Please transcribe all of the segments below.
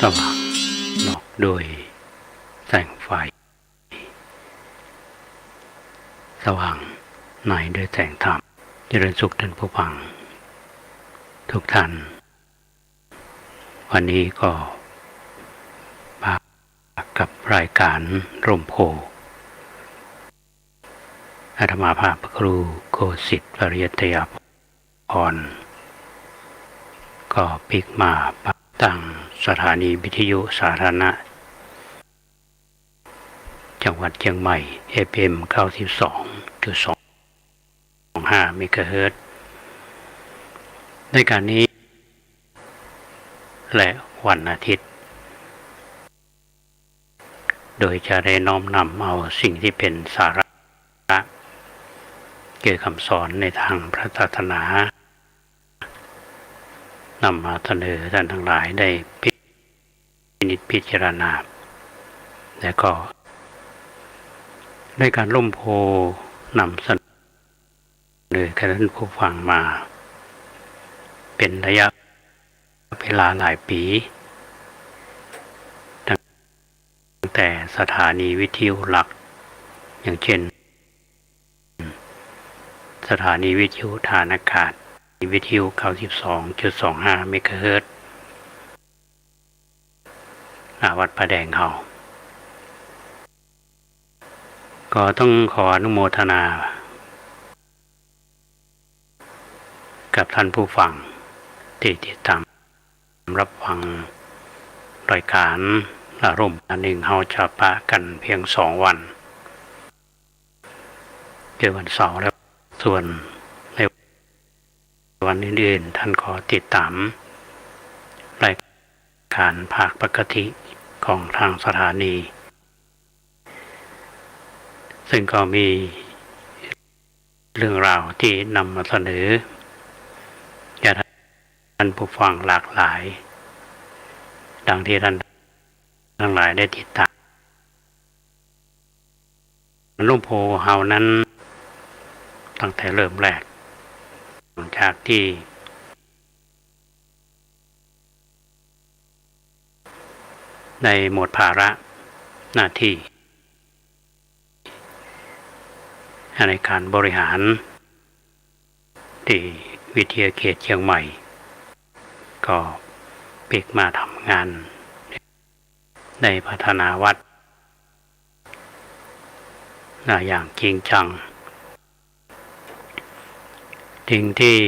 สว่างนอกโดยแสงไฟสว่างในด้วยแสงธรรมเจริญสุขท่านผู้ฟังทุกท่านวันนี้ก็มากับรายการร่มโพอาตมาภาพครูโกสิทธิ์ปริยัตยพรก็ปิกมาตั้งสถานีวิทยุสาธารณะจังหวัดเชียงใหม่ FM 92.25 เมกะเฮิรตซ์ในการนี้และวันอาทิตย์โดยจะได้น้อมนำเอาสิ่งที่เป็นสาระเกี่ยวกับคำสอนในทางพระศาสนานำมาเสนอท่านทั้งหลายได้พินิจพิจารณาและก็ในการร่มโพนำเสนอแก่ท่านผู้ฟังมาเป็นระยะเวลาหลายปีตั้งแต่สถานีวิทยุหลักอย่างเช่นสถานีวิทยุฐานอากาศวิทยุ 92.25 เมกะเฮิรตซ์วัดประแดงเฮาก็ต้องขออนุโมทนากับท่านผู้ฟังที่ติดตามรับฟังรายการร่มอันหนึ่งเฮาจะปะกันเพียง2 วันคือวันเสาร์และส่วนในวันอื่นๆท่านขอติดตามรายการภาคปกติของทางสถานีซึ่งก็มีเรื่องราวที่นำมาเสนอแก่ท่านผู้ฟังหลากหลายดังที่ท่านทั้งหลายได้ติดตามร่มโพเฮานั้นตั้งแต่เริ่มแรกหลังจากที่ในหมดภาระหน้าที่ในการบริหารที่วิทยาเขตเชียงใหม่ก็ปิกมาทำงานในพัฒนาวัดอย่างจริงจังสิ่งที่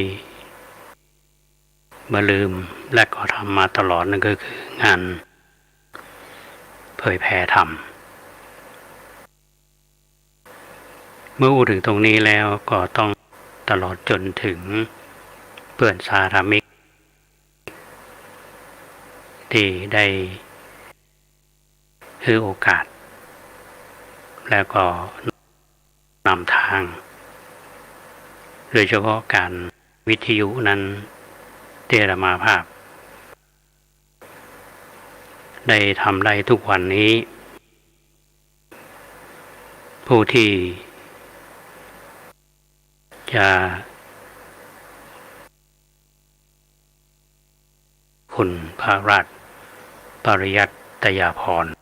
มาลืมและก็ทำมาตลอดนั่นก็คืองานเผยแผ่ธรรมเมื่อพูดถึงตรงนี้แล้วก็ต้องตลอดจนถึงเพื่อนสาธมิกที่ได้ให้โอกาสแล้วก็นำทางโดยเฉพาะการวิทยุนั้นเทรมาภาพได้ทำได้ทุกวันนี้ผู้ที่จะคุณพระราชปริยัตยาภรณ์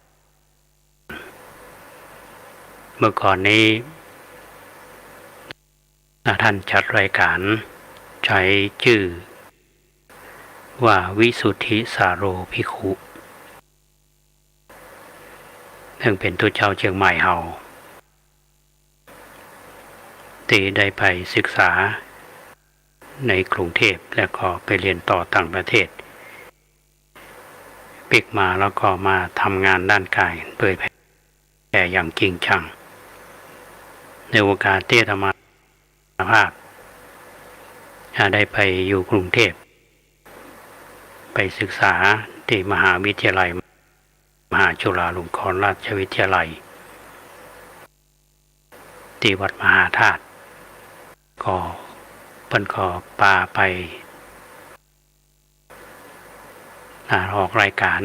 เมื่อก่อนนี้ท่านจัดรายการใช้ชื่อว่าวิสุทธิสาโรภิกขุซึ่งเป็นตัวเจ้าเชียงใหม่เฮาที่ได้ไปศึกษาในกรุงเทพแล้วก็ไปเรียนต่อต่างประเทศปิกมาแล้วก็มาทำงานด้านการเผยแผ่อย่างจริงจังในโอกาสที่ธรรมภาพได้ไปอยู่กรุงเทพไปศึกษาที่มหาวิทยาลัยมหาจุฬาลงกรณราชวิทยาลัยที่วัดมหาธาตุก็เปิ้นก็พาไปออกรายการ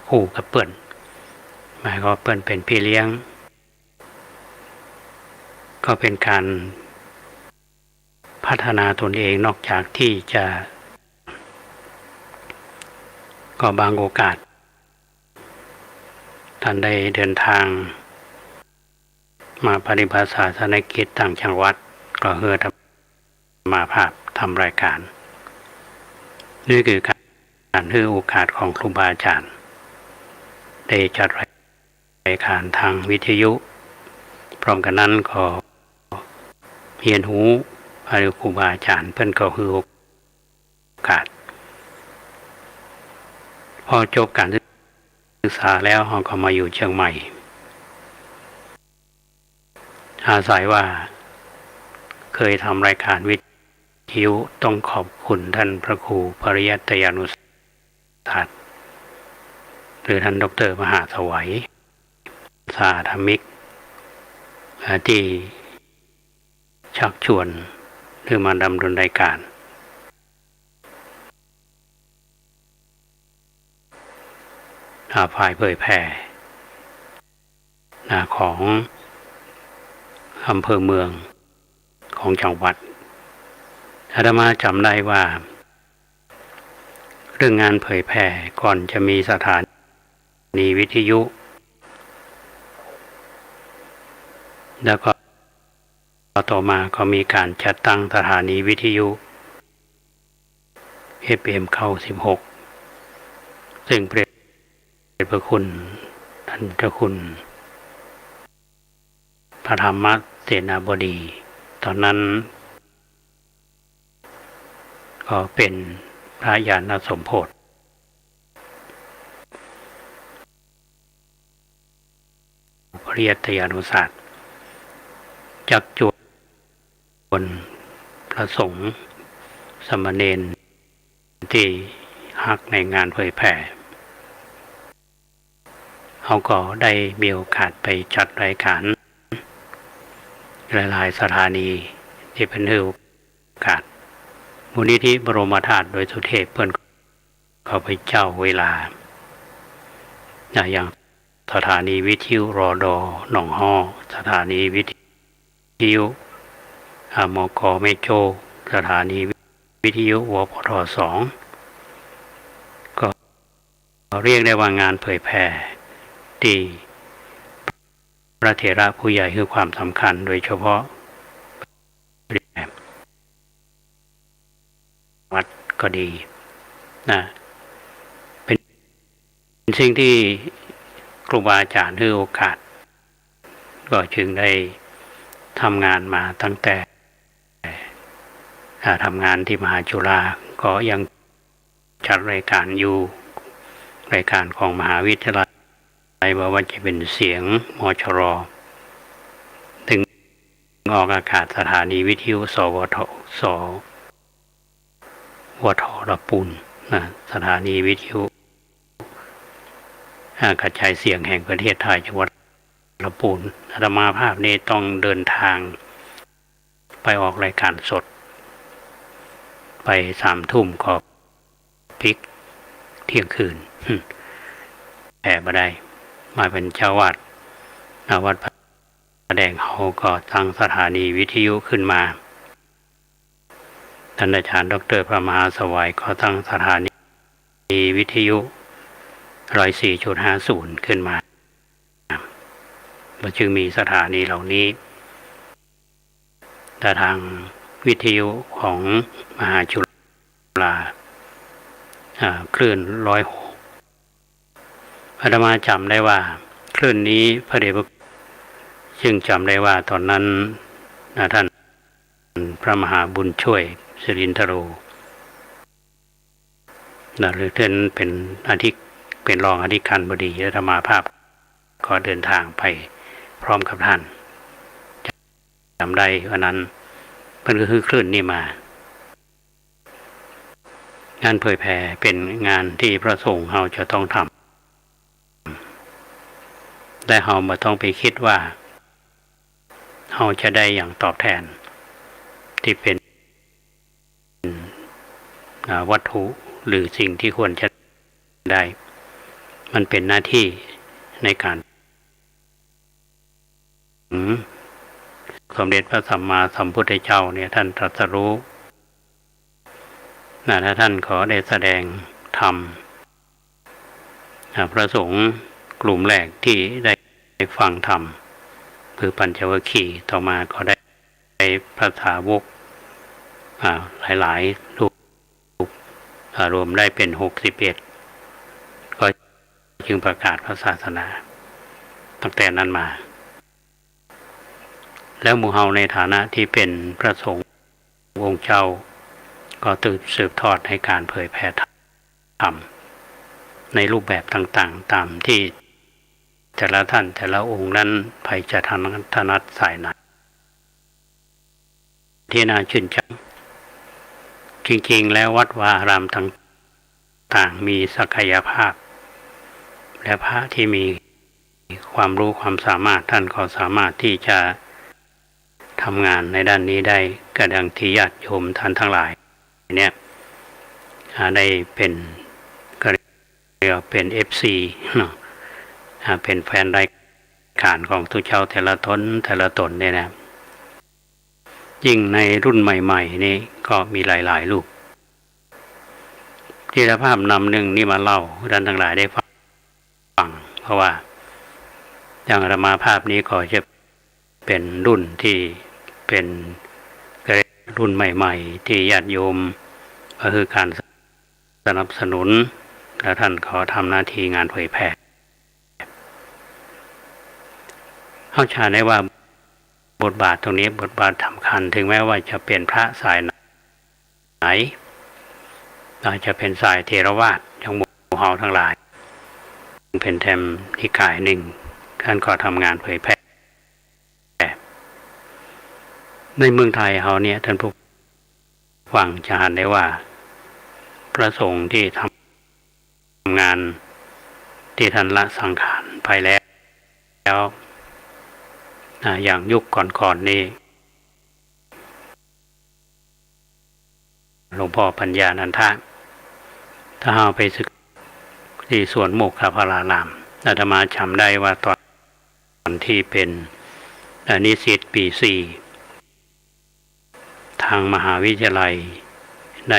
คู่กับเปิ้นหมายก็เปิ้นเป็นพี่เลี้ยงก็เป็นการพัฒนาตนเองนอกจากที่จะ ก็บางโอกาสท่านได้เดินทางมาปฏิบัติศาสนกิจต่างจังหวัดก็เฮือธรรมาภาพทำรายการนี่คือการให้โอกาสของครูบาอาจารย์ได้จัดรายการทางวิทยุพร้อมกันนั้นก็เรียนหูพระครูบาอาจารย์เพิ่นก็คือโอกาสพอจบการศึกษาแล้วเราก็มาอยู่เชียงใหม่อาศัยว่าเคยทำรายการวิทยุต้องขอบคุณท่านพระครูปริยัตยานุสาสตร์หรือท่านดร.มหาสวัยสาธมิกที่ชักชวนหรือมาดำเนินรายการฝ่ายเผยแผ่ของอำเภอเมืองของจังหวัดอาตมาจำได้ว่าเรื่องงานเผยแผ่ก่อนจะมีสถานีวิทยุแล้วก็ต่อมาก็มีการจัดตั้งสถานีวิทยุ FM 96ซึ่งพระพระคุณท่านเจ้าคุณพระธรรมเสนาบดีตอนนั้นก็เป็นพระญาณสมโภชปริยัตยานุศาสตร์จักจวนพระสงฆ์สมณเณรที่ฮักในงานเผยแผ่เขาก็ได้มีโอกาสไปจัดรายการหลายๆสถานีที่เป็นโอกาสมูลนิธิบรมธาตุโดยสุเทพเพิ่นเขาไปเจ้าเวลาอย่างสถานีวิทยุรอดอหนองฮ้อสถานีวิทยุมก.แม่โจ้สถานีวิทยุวปท2ก็เรียกได้ว่างานเผยแผ่ที่พระเถระผู้ใหญ่คือความสำคัญโดยเฉพาะวัดก็ดีนะเป็นสิ่งที่ครูบาอาจารย์ให้โอกาสก็จึงได้ทำงานมาตั้งแต่ทำงานที่มหาจุฬาก็ยังจัดรายการอยู่รายการของมหาวิทยาลัยว่าจะเป็นเสียงมชรถึงออกอากาศสถานีวิทยุสวทระปูนนะสถานีวิทยุกระจายเสียงแห่งประเทศไทยจังหวัดระปูนอาตมาภาพนี้ต้องเดินทางไปออกรายการสดไป3 ทุ่มก็พลิกเที่ยงคืนแผ่มาได้มาเป็นเจ้าวาดวัดพระแดงเขาก็ตั้งสถานีวิทยุขึ้นมาท่านอาจารย์ดร.พระมหาสวัยก็ตั้งสถานีวิทยุ 104.50 ขึ้นมาจึงมีสถานีเหล่านี้แต่ทางวิทยุของมหาจุฬาคลื่น106อาตมาจำได้ว่าคลื่นนี้พระเดชพระซึ่งจำได้ว่าตอนนั้นท่านพระมหาบุญช่วยสิรินทโรหรือท่านเป็นรองอธิการบดีอาตมาภาพก็เดินทางไปพร้อมกับท่านจำได้วันนั้นเพิ่นก็คือคลื่นนี้มางานเผยแผ่เป็นงานที่พระสงฆ์เราจะต้องทำแต่เราไม่ต้องไปคิดว่าเราจะได้อย่างตอบแทนที่เป็นวัตถุหรือสิ่งที่ควรจะได้มันเป็นหน้าที่ในการสมเด็จพระสัมมาสัมพุทธเจ้าเนี่ยท่านตรัสรู้ถ้าท่านขอได้แสดงธรรม พระสงฆ์กลุ่มแรกที่ได้ฟังธรรมคือปัญจวัคคีย์ต่อมาก็ได้พระสาวกหลายๆรูปรวมได้เป็น61ก็จึงประกาศพระศาสนาตั้งแต่นั้นมาแล้วหมู่เฮาในฐานะที่เป็นพระสงฆ์องค์เจ้าก็สืบทอดให้การเผยแผ่ธรรมในรูปแบบต่างๆตามที่แต่ละท่านแต่ละองค์นั้นไปจะถนัดสายไหนที่น่าชื่นชมจริงๆแล้ววัดวาอารามต่างๆมีศักยภาพและพระที่มีความรู้ความสามารถท่านก็สามารถที่จะทำงานในด้านนี้ได้กระดังที่ญาติโยมท่านทั้งหลายเนี่ยได้เป็นก็เรียกเป็น FC เนาะเป็นแฟนรายการของทุกเจ้าแต่ละตนเนี่ยนะยิ่งในรุ่นใหม่ๆนี่ก็มีหลายๆรูปที่ภาพนำหนึ่งนี่มาเล่าท่านทั้งหลายได้ฟังเพราะว่าอย่างอาตมาภาพนี้ก็จะเป็นรุ่นที่เป็นรุ่นใหม่ๆที่ญาติโยมก็คือการสนับสนุนและท่านขอทำหน้าที่งานเผยแผ่เข้าใจได้ว่าบทบาทตรงนี้บทบาทสำคัญถึงแม้ว่าจะเป็นพระสายไหนอาจจะเป็นสายเทรวาสอย่างหมู่เฮาทั้งหลายเป็นแถมนิกายหนึ่งท่านก็ทำงานเผยแผ่ในเมืองไทยเฮาเนี่ยท่านผู้ฟังจะเห็นได้ว่าพระสงฆ์ที่ทำงานที่ท่านละสังขารไปแล้วอย่างยุคก่อนนี่หลวงพ่อปัญญานันทะถ้าเอาไปศึกที่สวนโมกขพารารามอาตมาจำได้ว่าตอนที่เป็นนิสิตปี4ทางมหาวิทยาลัยใน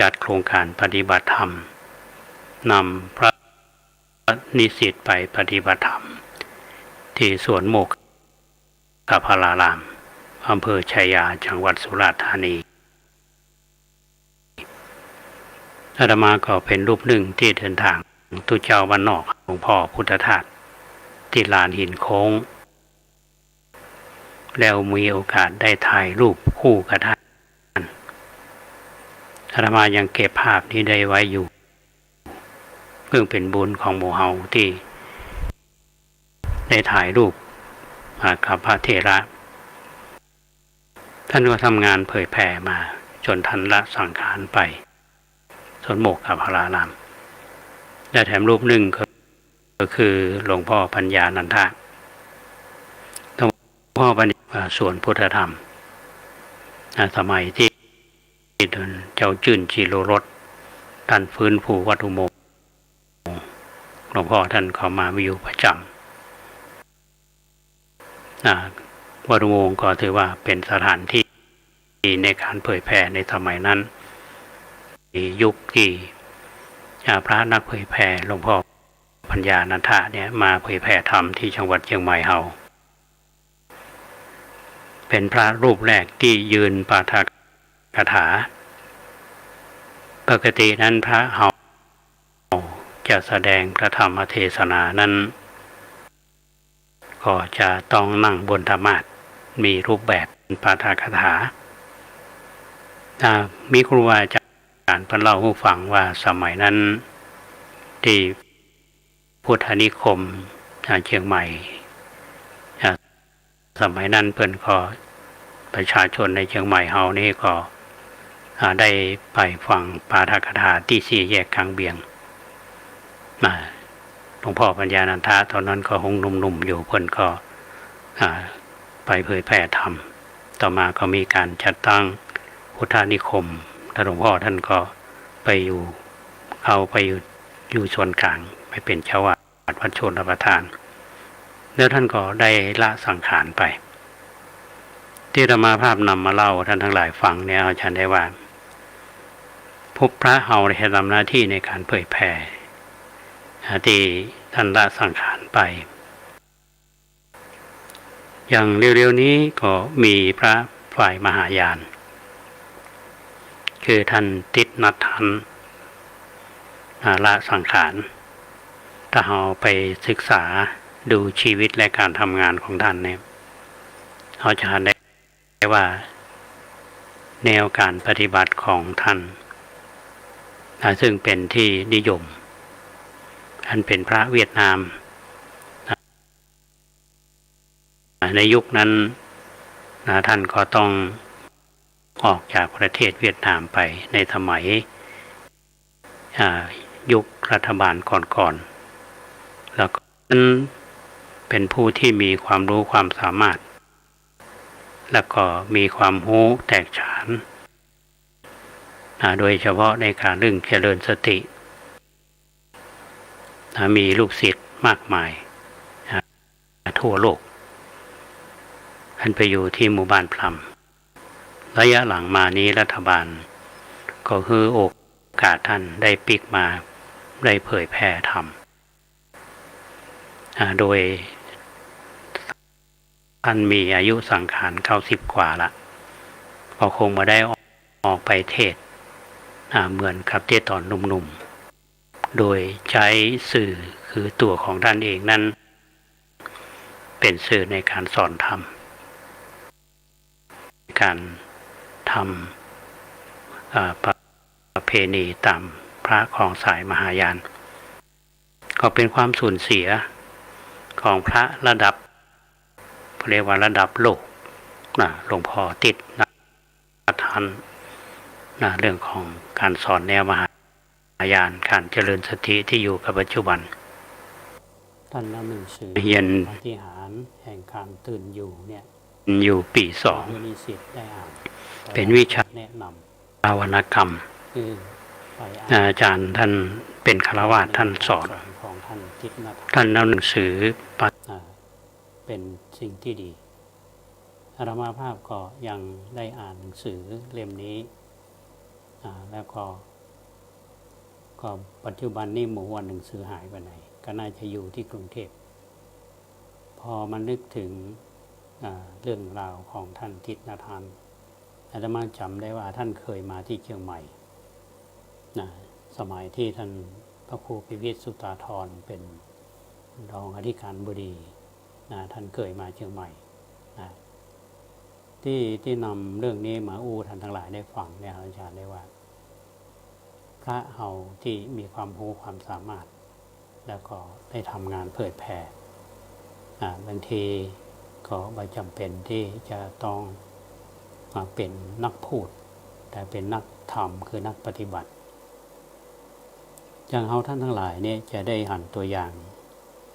จัดโครงการปฏิบัติธรรมนำพระนิสิตไปปฏิบัติธรรมที่สวนโมกขพารารามอำเภอชัยยาจังหวัดสุราษฎร์ธานีอาตมาก็เป็นรูปหนึ่งที่เดินทางตุเจ้าบ้านนอกหลวงพ่อพุทธทาสที่ลานหินโค้งแล้วมีโอกาสได้ถ่ายรูปคู่กับท่านอาตมายังเก็บภาพนี้ได้ไว้อยู่เพิ่งเป็นบุญของหมู่เฮาที่ได้ถ่ายรูปกับพระเถระท่านก็ทำงานเผยแผ่มาจนท่านละสังขารไปสวนโมกขพารารามและแถมรูปหนึ่งก็คือหลวงพ่อปัญญานันทะหลวงพ่อปัญญาสวนพุทธธรรมสมัยที่เจ้าจื่นจิโรรสท่านฟื้นฟูวัดอุโมงค์หลวงพ่อท่านเข้ามาอยู่ประจำวัดอุโมงค์ก็ถือว่าเป็นสถานที่ในการเผยแผ่ในสมัยนั้นยุคที่พระนักเผยแผ่หลวงพ่อปัญญานันทะเนี่ยมาเผยแผ่ธรรมที่จังหวัดเชียงใหม่เฮาเป็นพระรูปแรกที่ยืนปาฐกถาปกตินั้นพระเฮาจะแสดงพระธรรมเทศนานั้นก็จะต้องนั่งบนธรรมาสน์มีรูปแบบปาฐกถามีครูอาจารย์เพิ่นเล่าให้ฟังว่าสมัยนั้นที่พุทธนิคมเชียงใหม่สมัยนั้นเพิ่นก็ประชาชนในเชียงใหม่เฮานี่ก็ได้ไปฟังปาฐกถาที่4แยกกลางเบียงหลวงพ่อปัญญานันทะตอนนั้นก็คงหนุ่มๆอยู่เพิ่นก็ไปเผยแผ่ธรรมต่อมาก็มีการจัดตั้งพุทธนิคมหลวงพ่อท่านก็ไปอยู่ส่วนกลางไปเป็นเจ้าวาดวัดชลประทานแล้วท่านก็ได้ละสังขารไปที่อาตมาภาพนำมาเล่าท่านทั้งหลายฟังเนี่ยอาจารย์ได้ว่าพบพระเฮาได้ทำหน้าที่ในการเผยแผ่ ที่ท่านละสังขารไปอย่างเร็วๆนี้ก็มีพระฝ่ายมหายานคือท่านติดนัดทันละสังขารถ้าเราไปศึกษาดูชีวิตและการทำงานของท่านเนี่ยเราจะเห็นได้ว่าแนวการปฏิบัติของท่านซึ่งเป็นที่นิยมท่านเป็นพระเวียดนามในยุคนั้นท่านก็ต้องออกจากประเทศเวียดนามไปในสมัยยุครัฐบาลก่อนๆแล้วก็นั้นเป็นผู้ที่มีความรู้ความสามารถแล้วก็มีความรู้แตกฉานโดยเฉพาะในการเรื่องเจริญสติมีลูกศิษย์มากมายทั่วโลกท่านไปอยู่ที่หมู่บ้านพลัมระยะหลังมานี้รัฐบาลก็คือโอกาสท่านได้ปิกมาได้เผยแพร่ธรรมโดยท่านมีอายุสังขาร90 กว่าละก็คงมาได้ออกไปเทศเหมือนกับที่ตอนหนุ่มๆโดยใช้สื่อคือตัวของท่านเองนั้นเป็นสื่อในการสอนธรรมการทำประเพณีตามพระของสายมหายานก็เป็นความสูญเสียของพระระดับเรียกว่าระดับโลกหลวงพ่อติดท่านเรื่องของการสอนแนวมหายานการเจริญสติที่อยู่กับปัจจุบันท่านนำหนังสือเรียนปฏิหารแห่งการตื่นอยู่เนี่ยอยู่ปี 2มีสิทธิ์ได้อ่านเป็นวิชาแนะนำภาวนกรรมอาจารย์ท่านเป็นฆราวาสท่านสอนของท่านนำหนังสือเป็นสิ่งที่ดีอาตมาภาพก็ยังได้อ่านหนังสือเล่มนี้แล้วก็ปัจจุบันนี้หมู่วันหนังสือหายไปไหนก็น่าจะอยู่ที่กรุงเทพพอมันนึกถึงเรื่องราวของท่านทิศนาทานอาตมาจำได้ว่าท่านเคยมาที่เชียงใหม่สมัยที่ท่านพระครูพิวิตรสุตาธรเป็นรองอธิการบดีท่านเคยมาเชียงใหม่ที่นำเรื่องนี้มาอู้ท่านทั้งหลายได้ฟังเนี่ยอาจารย์ได้ว่าพระเฮาที่มีความรู้ความสามารถแล้วก็ได้ทำงานเผยแผ่บางทีก็ไม่จำเป็นที่จะต้องมาเป็นนักพูดแต่เป็นนักธรรมคือนักปฏิบัติอย่างเฮาท่านทั้งหลายเนี่ยจะได้หันตัวอย่าง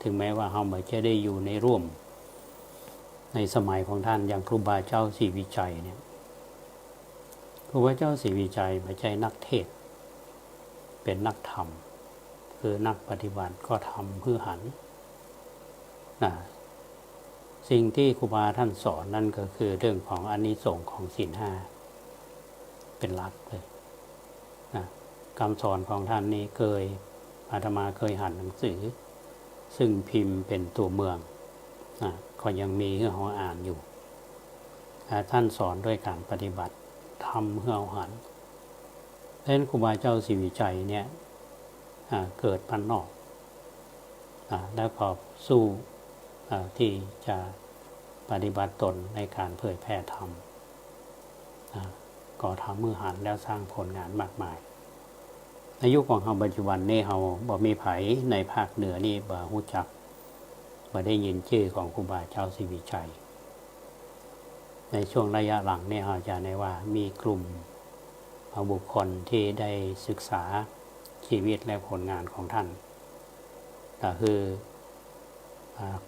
ถึงแม้ว่าเฮาไม่จะได้อยู่ในร่วมในสมัยของท่านอย่างครูบาเจ้าศรีวิชัยเนี่ยครูบาเจ้าศรีวิชัยไม่ใช่นักเทศเป็นนักธรรมคือนักปฏิบัติก็ทำเพื่อหันสิ่งที่ครูบาท่านสอนนั่นก็คือเรื่องของอานิสงส์ของศีล 5เป็นหลักเลยคำสอนของท่านนี้อาตมาเคยอ่านหนังสือซึ่งพิมพ์เป็นตัวเมืองก็ยังมีให้เราอ่านอยู่ท่านสอนด้วยการปฏิบัติทำเพื่อเอาหันดังนั้นครูบาเจ้าศรีวิชัยเนี่ยเกิดบ้านนอกแล้วก็สู้ที่จะปฏิบัติตนในการเผยแพร่ธรรมก็ทำมือหันแล้วสร้างผลงานมากมายในยุคของเราปัจจุบันนี้เราบ่มีไผในภาคเหนือนี่บ่รู้จักบ่ได้ยินชื่อของครูบาเจ้าศรีวิชัยในช่วงระยะหลังเนี่ยอาจารย์ได้ว่ามีกลุ่มบุคคลที่ได้ศึกษาชีวิตและผลงานของท่านก็คือ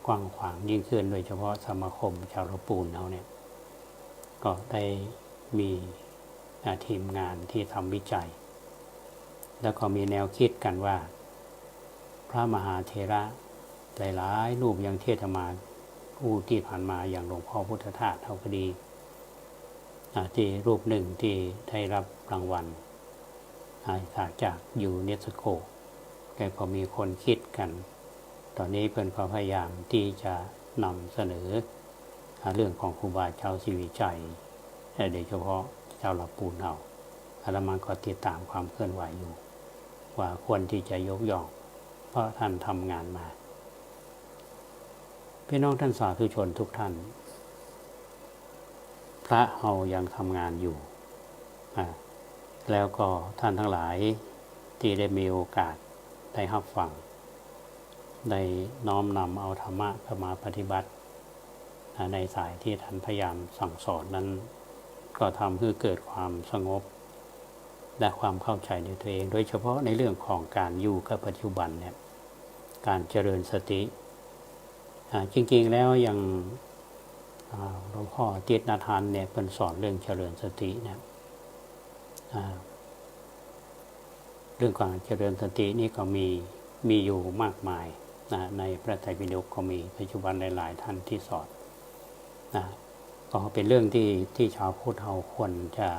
กว้างขวางยิ่งขึ้นโดยเฉพาะสมาคมชาวลพปูนเขาเนี่ยก็ได้มีทีมงานที่ทำวิจัยแล้วก็มีแนวคิดกันว่าพระมหาเถระหลายๆรูปยังเทศมาผู้ที่ผ่านมาอย่างหลวงพ่อพุทธทาสเท่าก็ดีที่รูปหนึ่งที่ได้รับรางวัลจากยูเนสโกแก ก็มีคนคิดกันตอนนี้เพิ่นก็พยายามที่จะนำเสนอเรื่องของครูบาเจ้าศรีวิชัยโดยเฉพาะเจ้าหลับปูนเอาอาตมาก็ติดตามความเคลื่อนไหวอยู่ว่าควรที่จะยกย่องเพราะท่านทำงานมาพี่น้องท่านสาธุชนทุกท่านพระเฮายังทำงานอยู่แล้วก็ท่านทั้งหลายที่ได้มีโอกาสได้รับฟังได้น้อมนำเอาธรรมะเข้ามาปฏิบัติในสายที่ท่านพยายามสั่งสอนนั้นก็ทำให้เกิดความสงบและความเข้าใจในตัวเองโดยเฉพาะในเรื่องของการอยู่กับปัจจุบันเนี่ยการเจริญสติจริงๆแล้วยังหลวงพ่อเตียรนาทานเนี่ยเป็นสอนเรื่องเจริญสติเนี่ยเรื่องการเจริญสตินี่ก็มีอยู่มากมายในพระไตรปิฎกก็มีปัจจุบันหลายๆท่านที่สอนก็เป็นเรื่องที่ชาวพุทธเราควรจะ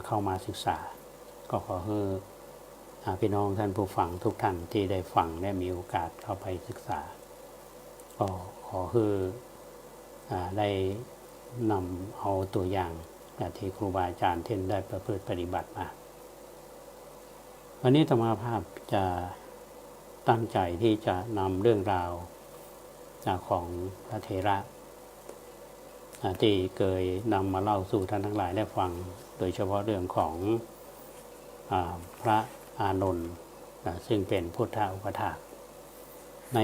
เข้ามาศึกษาก็ขอให้พี่น้องท่านผู้ฟังทุกท่านที่ได้ฟังและมีโอกาสเข้าไปศึกษาก็ขอให้ได้นำเอาตัวอย่างที่ครูบาอาจารย์ท่านได้ประพฤติปฏิบัติมาวันนี้อาตมาภาพจะตั้งใจที่จะนำเรื่องราวของพระเถระที่เคยนำมาเล่าสู่ท่านทั้งหลายได้ฟังโดยเฉพาะเรื่องของพระอานนท์ซึ่งเป็นพุทธอุปถากใน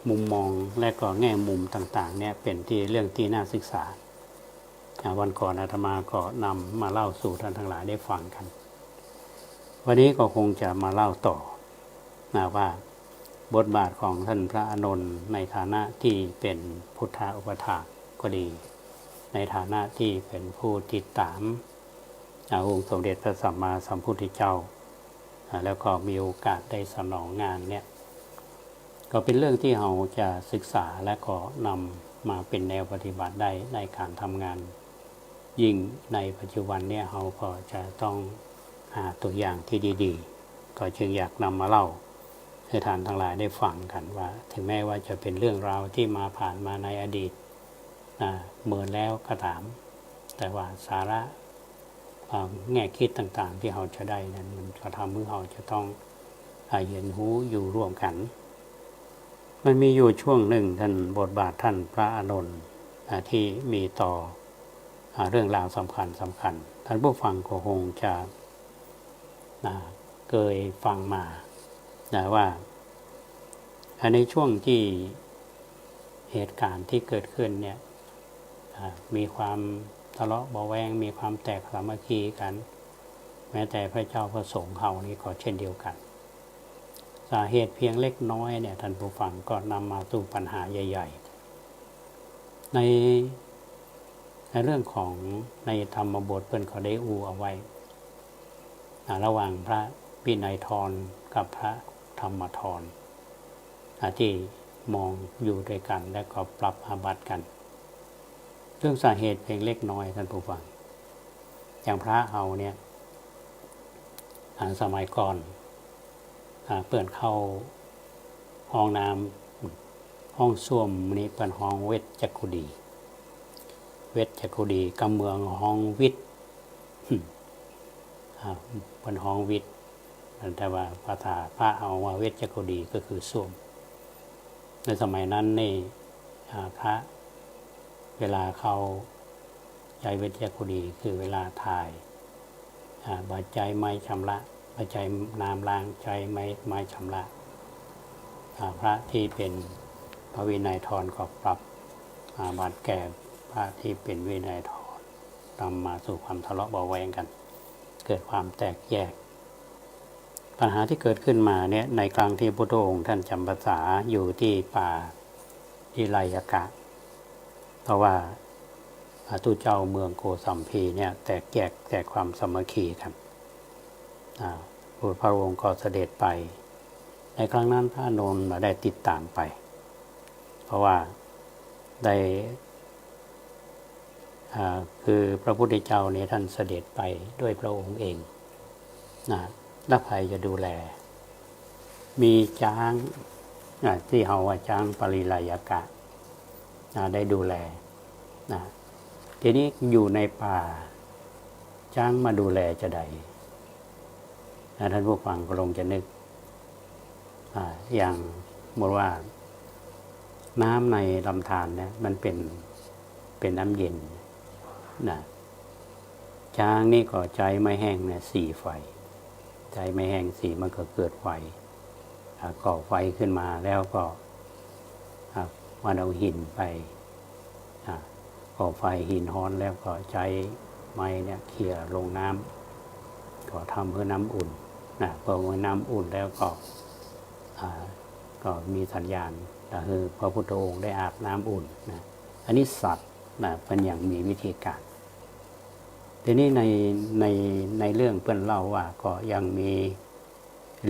มุมมองและก็แง่มุมต่างๆเนี่ยเป็นเรื่องที่น่าศึกษาวันก่อนอาตมาก็นำมาเล่าสู่ท่านทั้งหลายได้ฟังกันวันนี้ก็คงจะมาเล่าต่อว่าบทบาทของท่านพระอานนท์ในฐานะที่เป็นพุทธอุปถากก็ดีในฐานะที่เป็นผู้ติดตามองค์สมเด็จพระสัมมาสัมพุทธเจ้าแล้วก็มีโอกาสได้สนองงานเนี่ยก็เป็นเรื่องที่เราจะศึกษาและก็นำมาเป็นแนวปฏิบัติได้ในการทำงานยิ่งในปัจจุบันเนี่ยเราก็จะต้องหาตัวอย่างที่ดีๆก็จึงอยากนำมาเล่าให้ท่านทั้งหลายได้ฟังกันว่าถึงแม้ว่าจะเป็นเรื่องราวที่มาผ่านมาในอดีตเมื่อแล้วก็ตามแต่ว่าสาระแง่คิดต่างๆที่เราจะได้นั้นมันจะทำให้เราจะต้องเรียนรู้อยู่ร่วมกันมันมีอยู่ช่วงหนึ่งท่านบทบาทท่านพระอานนท์ที่มีต่อเรื่องราวสำคัญท่านผู้ฟังก็คงจะเคยฟังมาว่าในช่วงที่เหตุการณ์ที่เกิดขึ้นเนี่ยมีความทะเลาะเบาะแวงมีความแตกสามัคคีกันแม้แต่พระเจ้าพระสงฆ์เขานี่ก็เช่นเดียวกันสาเหตุเพียงเล็กน้อยเนี่ยท่านผู้ฟังก็นำมาสู่ปัญหาใหญ่ๆในเรื่องของในธรรมบทเพิ่นก็ได้เอาไว้ระหว่างพระวินัยธรกับพระธรรมธรที่มองอยู่ด้วยกันและก็ปรับอาบัติกันเรื่องสาเหตุเพียงเล็กน้อยท่านผู้ฟังอย่างพระเอาเนี่ยสมัยก่อนเปิดเข้าห้องน้ำห้องส้วมนี้เป็นห้องเวชจักขุดีกำเมืองห้องวิทย์เป็นห้องวิทย์แต่ว่าภาษาพระเอาว่าเวชจักขุดีก็คือส้วมในสมัยนั้นนี่พระเวลาเขาใจเวชจักขุดีคือเวลาถ่ายบาดใจไม่ชำระบาดใจน้ำล้างใจไม่ชำระพระที่เป็นพระวินัยธรก็ปรับบาดแก่พระที่เป็นวินัยธรนำมาสู่ความทะเลาะเบาแวงกันเกิดความแตกแยกปัญหาที่เกิดขึ้นมาเนี่ยในกลางที่พระพุทธองค์ท่านจำพรรษาอยู่ที่ป่าที่ไลยกะเพราะว่าตู้เจ้าเมืองโกสัมพีเนี่ยแตกแยกแตกความสามัคคีกันพระองค์ก็เสด็จไปในครั้งนั้นพระอานนท์ได้ติดตามไปเพราะว่าได้คือพระพุทธเจ้าเนี่ยท่านเสด็จไปด้วยพระองค์เองและใครจะดูแล มีช้างที่เขาว่าช้างปริลายกะได้ดูแลนะทีนี้อยู่ในป่าช้างมาดูแลจะใดท่านผู้ฟังก็ลงจะนึกอย่างบอกว่าน้ำในลำธารเนี่ยมันเป็นน้ำเย็นนะช้างนี่ก็ใจไม่แห้งเนี่ยสี่ไฟใจไม่แห้งสี่มันก็เกิดไฟก่อไฟขึ้นมาแล้วก็มันเอาหินไปก่อไฟหินฮ้อนแล้วก็ใช้ไม้เนี่ยเขี่ยลงน้ำก็ทำเพื่อน้ำอุ่นพอน้ำอุ่นแล้วก็มีสัญญาณคือพระพุทธองค์ได้อาบน้ำอุ่นอันนี้สัตว์เป็นอย่างมีวิธีการทีนี้ในเรื่องเพื่อนเล่าว่าก็ยังมี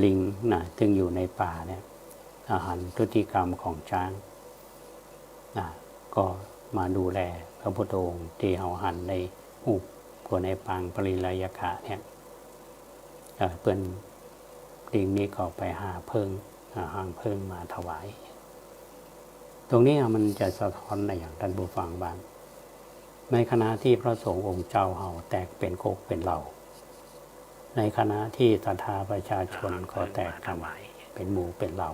ลิงซึ่งอยู่ในป่าเนี่ยอาหารพฤติกรรมของช้างก็มาดูแลพระพุทธองค์ที่เอาหันในหูกตัวในปางปริลายกะเนี่ยเพื่อนลิงนี้ก็ไปหาเพิ่งมาถวายตรงนี้มันจะสะท้อนในอย่างท่านผู้ฟังบ้างในขณะที่พระสงฆ์องค์เจ้าเห่าแตกเป็นโคกเป็นเหล่าในขณะที่ศรัทธาประชาชนก็แตกกันเป็นหมู่เป็นเหล่า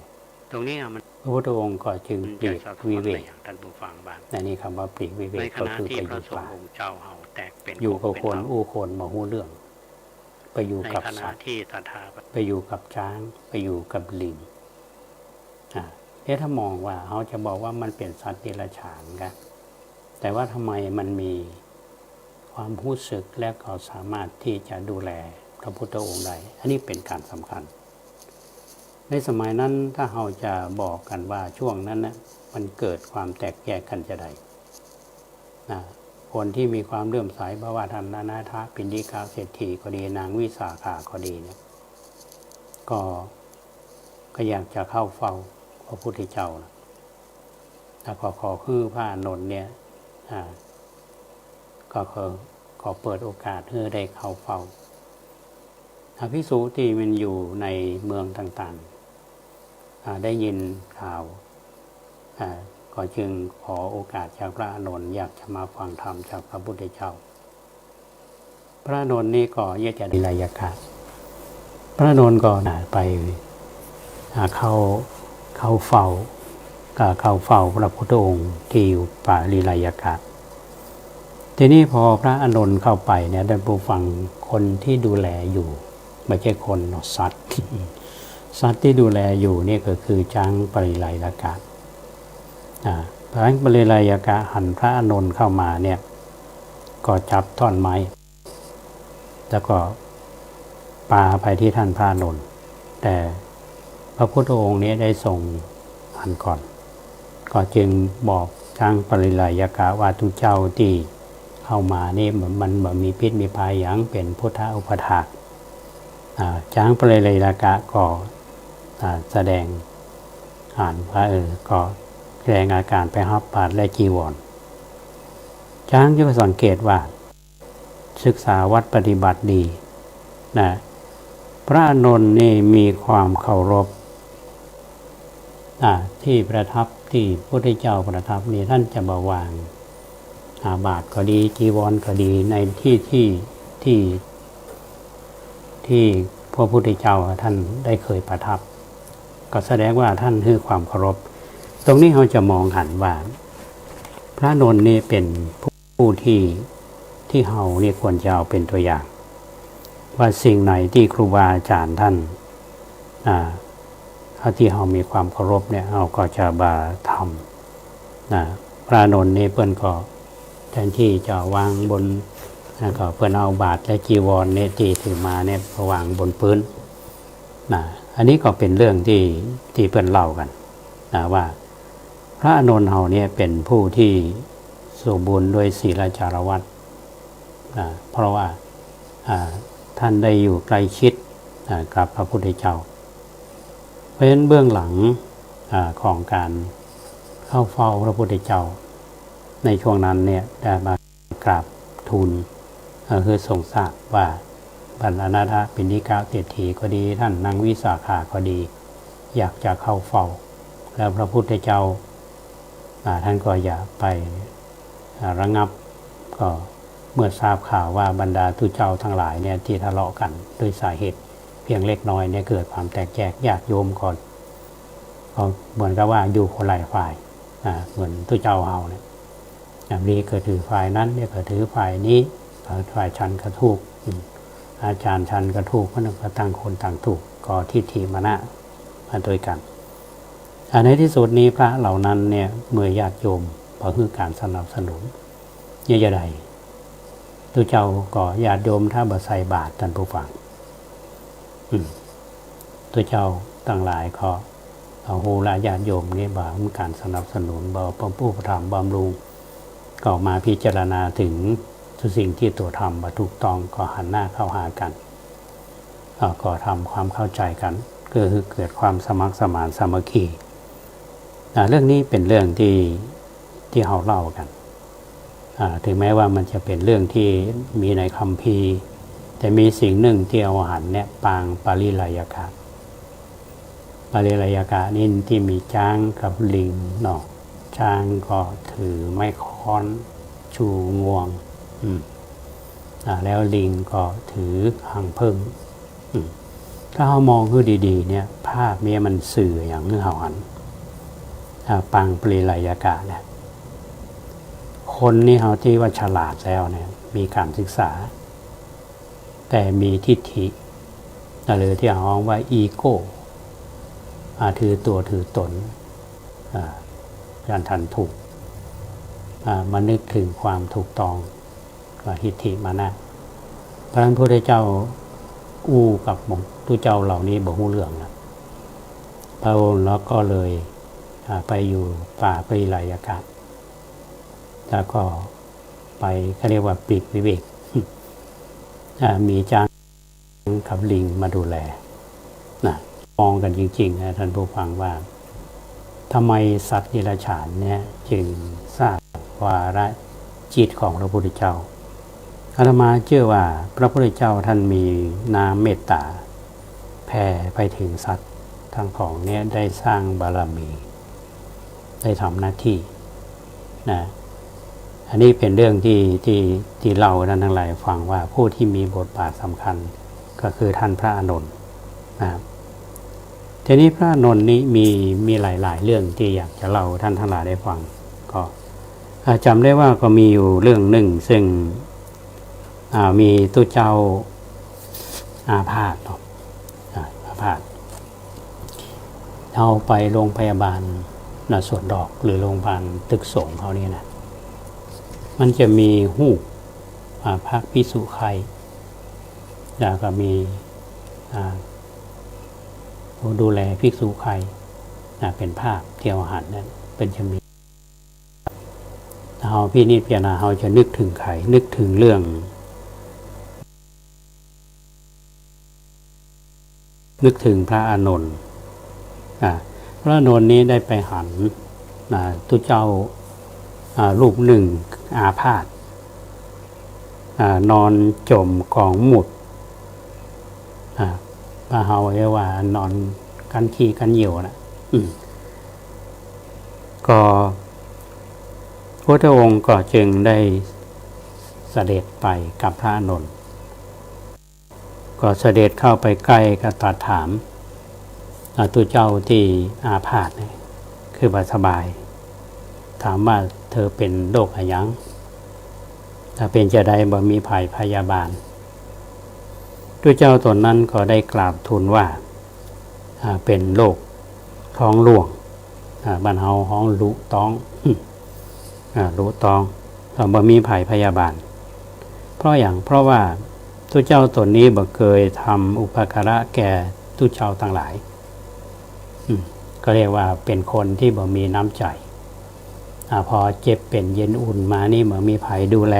ตรงนี้มันพระพุทธองค์ก็จึงปลีกวิเวกท่านผู้ฟังบ้างในนี้คำว่าปลีกวิเวกก็คือไปอยู่ป่าอยู่กับคนอู้คนมาหู้เรื่องไปอยู่กับสัตว์ไปอยู่กับช้างไปอยู่กับลิงถ้ามองว่าเขาจะบอกว่ามันเป็นสัตว์เดรัจฉานกันแต่ว่าทำไมมันมีความรู้สึกและก็สามารถที่จะดูแลพระพุทธองค์ได้อันนี้เป็นการสำคัญในสมัยนั้นถ้าเราจะบอกกันว่าช่วงนั้นนะมันเกิดความแตกแยกกันจะใดคนที่มีความเลื่อมใสพระว่าท่านนาถปิณฑิกาเศรษฐีก็ดีนางวิสาขาก็ดีเนี่ยก็อยากจะเข้าเฝ้าพระพุทธเจ้านะแล้วก็ขอคือพระอานนท์เนี่ยก็ขอเปิดโอกาสให้ได้เข้าเฝ้าภิกษุที่มันอยู่ในเมืองต่างๆได้ยินข่าวก็จึงขอโอกาสจากพระอานนท์อยากจะมาฟังธรรมจากพระพุทธเจ้าพระอานนท์นี่ก็เยจะดิลายกะพระอานนท์ก็ไปเข้าเฝ้าพระพุทธองค์ที่อยู่ป่าลีลายกะทีนี้พอพระอานนท์เข้าไปเนี่ยท่านผู้ฟังคนที่ดูแลอยู่ไม่ใช่คนสัตว์ที่ดูแลอยู่นี่ก็คือช้างปริลายกะช้างปริลายกะหันพระอานนท์เข้ามาเนี่ยก็จับท่อนไม้แล้วก็ปาไปที่ท่านพระอานนท์แต่พระพุทธองค์นี้ได้ทรงหันก่อนก็จึงบอกช้างปริลายกะว่าทุกเจ้าที่เข้ามานี่มันมีพิษมีภัยอย่างเป็นพุทธอุปถากช้างปริลายกะก็แสดงว่าก็แสดงอาการไปหับบาตรและจีวรช้างจะสังเกตว่าศึกษาวัดปฏิบัติดีพระอานนท์นี่มีความเคารพที่ประทับที่พระพุทธเจ้าประทับนี่ท่านจะมาวางบาตรก็ดีจีวรก็ดีในที่พระพุทธเจ้าท่านได้เคยประทับก็แสดงว่าท่านให้ความเคารพตรงนี้เราจะมองหันว่าพระอานนท์นี่เป็นผู้ที่เรานี่ควรจะเอาเป็นตัวอย่างว่าสิ่งไหนที่ครูบาอาจารย์ท่านที่เรามีความเคารพเนี่ยเราก็จะบาทำพระอานนท์นี่เพื่อนก็แทนที่จะวางบนก็เพื่อนเอาบาตรและจีวรเนี่ยที่ถือมาเนี่ยวางบนพื้นอันนี้ก็เป็นเรื่องที่เพื่อนเล่ากันว่าพระอานนท์เราเนี่ยเป็นผู้ที่สมบูรณ์ด้วยศีลจารวัตรเพราะว่าท่านได้อยู่ใกล้ชิดกับพระพุทธเจ้าเพราะฉะนั้นเบื้องหลังของการเข้าเฝ้าพระพุทธเจ้าในช่วงนั้นเนี่ยได้มากราบทูลคือทรงทราบว่าพระนาถปิณฑิกาเศรษฐีก็ดีท่านนางวิสาขาก็ดี อยากจะเข้าเฝ้าแล้วพระพุทธเจ้าท่านก็อย่าไประงับก็เมื่อทราบข่าวว่าบรรดาทุเจ้าทั้งหลายเนี่ยที่ทะเลาะกันด้วยสาเหตุเพียงเล็กน้อยเนี่ยเกิดความแตกแยกญาติโยมก่อนก็เหมือนกับว่าอยู่คนหลายฝ่ายเหมือนทุเจ้าเฮาเนี่ยนี่ก็ถือฝ่ายนั้นเนี่ยก็ถือฝ่ายนี้ฝ่ายชันก็ถูกอาจารย์ชันก็ถูกมันก็ต่างคนต่างถูกก็ทิฏฐิมานะมาโดยกันในที่สุดนี้พระเหล่านั้นเนี่ยเมื่อญาติโยมขอคือการสนับสนุนเยอะใดตัวเจ้าก็ญาติโยมถ้าบ่ใส่บาตรท่านผู้ฟังตัวเจ้าต่างหลายก็เอาโหราญาติโยมนี่บ่มีการสนับสนุนบ่ป้อมผู้ประทำบำรุงก็มาพิจารณาถึงทุกสิ่งที่ตัวทำบ่ถูกต้องก็หันหน้าเข้าหากันก็ทำความเข้าใจกันก็คือเกิดความสมัครสมานสามัคคีเรื่องนี้เป็นเรื่องที่เราเล่ากันถึงแม้ว่ามันจะเป็นเรื่องที่มีในคัมภีร์แต่มีสิ่งหนึ่งที่เอาหันเนี่ยปางปาริลายกะปาริลายกะนี่ที่มีช้างกับลิงเนาะช้างก็ถือไม้ค้อนชูงวงแล้วลิงก็ถือหางพึ่งถ้าเรามองคือดีๆเนี่ยภาพนี้มันสื่ออย่างนึกเอาหันปางปาริลายกะเนี่ยคนนี่เขาที่ว่าฉลาดแล้วเนี่ยมีการศึกษาแต่มีทิฏฐิหรือที่เขาว่าอีโก้ถือตัวถือตนการทันถูกมานึกถึงความถูกต้องทิฏฐิมานะพระพุทธเจ้าอู้กับทุเจ้าเหล่านี้บ่ฮู้เรื่องนะพระองค์แล้วก็เลยไปอยู่ป่าปาริลายกะแล้วก็ไปเขาเรียกว่าปลีกวิเวกมีช้างกับลิงมาดูแลมองกันจริงๆนะท่านผู้ฟังว่าทำไมสัตว์นิรัจฉานเนี่ยจึงทราบวาระจิตของพระพุทธเจ้าอาตมาเชื่อว่าพระพุทธเจ้าท่านมีน้ำเมตตาแผ่ไปถึงสัตว์ทั้งของเนี่ยได้สร้างบารมีได้ทำหน้าที่นะอันนี้เป็นเรื่องที่เราท่านทั้งหลายฟังว่าผู้ที่มีบทบาทสำคัญก็คือท่านพระอานนท์นะครับทีนี้พระอานนท์นี้มีหลายๆเรื่องที่อยากจะเล่าท่านทั้งหลายได้ฟังก็จำได้ว่าก็มีอยู่เรื่องหนึ่งซึ่งมีตัวเจ้าอาพาธอาพาธเอาไปโรงพยาบาลสวนดอกหรือโรงพยาบาลตึกสงฆ์เขานี่นะมันจะมีหูกพระภิกษุไข่แล้วก็มีผู้ดูแลภิกษุไข่เป็นภาพเที่ยวหันนั่นเป็นจะมีเราพี่นิพพานาเราจะนึกถึงไข่นึกถึงเรื่องนึกถึงพระอานนท์พระอานนท์นี้ได้ไปหันทุเจ้ารูปหนึ่งอาพาธนอนจมกองหมุดพระเฮาเรียกว่านอนกันขี้กันเหี่ยวนะก็พระองค์ก็จึงได้เสด็จไปกับพระอานนท์ก็เสด็จเข้าไปใกล้ก็ตรัสถามตัวเจ้าที่อาพาธเนี่ยคือบ่สบายถามว่าเธอเป็นโรคอะไรยังถ้าเป็นจะได้บ่มีภัยพยาบาลตัวเจ้าตนนั้นก็ได้กราบทูลว่าเป็นโรคท้องร่วงบ้านเฮาห้องลุต้องลุต้องบ่มีภัยพยาบาลเพราะว่าตัวเจ้าตนนี้บ่เคยทำอุปการะแก่ตัวเจ้าทั้งหลายก็เรียกว่าเป็นคนที่บ่มีน้ำใจพอเจ็บเป็นเย็นอุ่นมานี่บ่มีภัยดูแล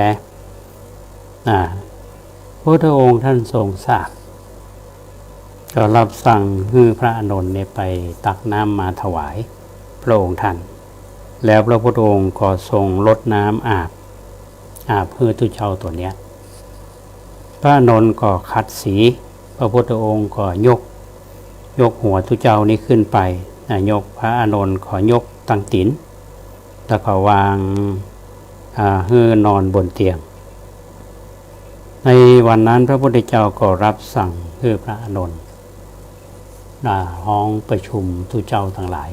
พระองค์ท่านทรงทราบก็รับสั่งให้พระอานนท์ไปตักน้ำมาถวายพระองค์ท่านแล้วพระพุทธองค์ก็ทรงรดน้ำอาบเพื่อทุเจ้าตัวเนี้ยพระอานนท์ก็ขัดสีพระพุทธองค์ก็ยก ยกหัวทุเจ้านี้ขึ้นไปยกพระอานนท์ขอยกตั้งตีนแล้วก็วางให้นอนบนเตียงในวันนั้นพระพุทธเจ้าก็รับสั่งให้พระอานนท์ห้องประชุมทุเจ้าทั้งหลาย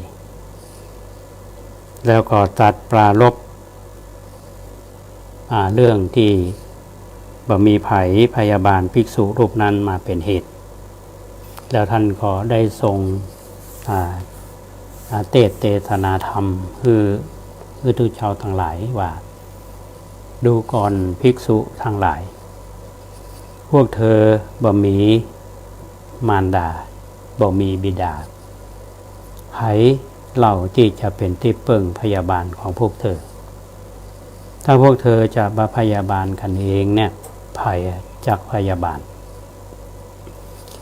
แล้วก็ตรัสปรารภเรื่องที่บ่มีภัยพยาบาลภิกษุรูปนั้นมาเป็นเหตุแล้วท่านก็ได้ทรงเทศนาธรรมคือทุเจ้าทั้งหลายว่าดูก่อนภิกษุทั้งหลายพวกเธอบ่มีมารดาบ่มีบิดาไผเล่าที่จะเป็นที่เปิ่งพยาบาลของพวกเธอถ้าพวกเธอจะมาพยาบาลกันเองเนี่ยไผจักพยาบาล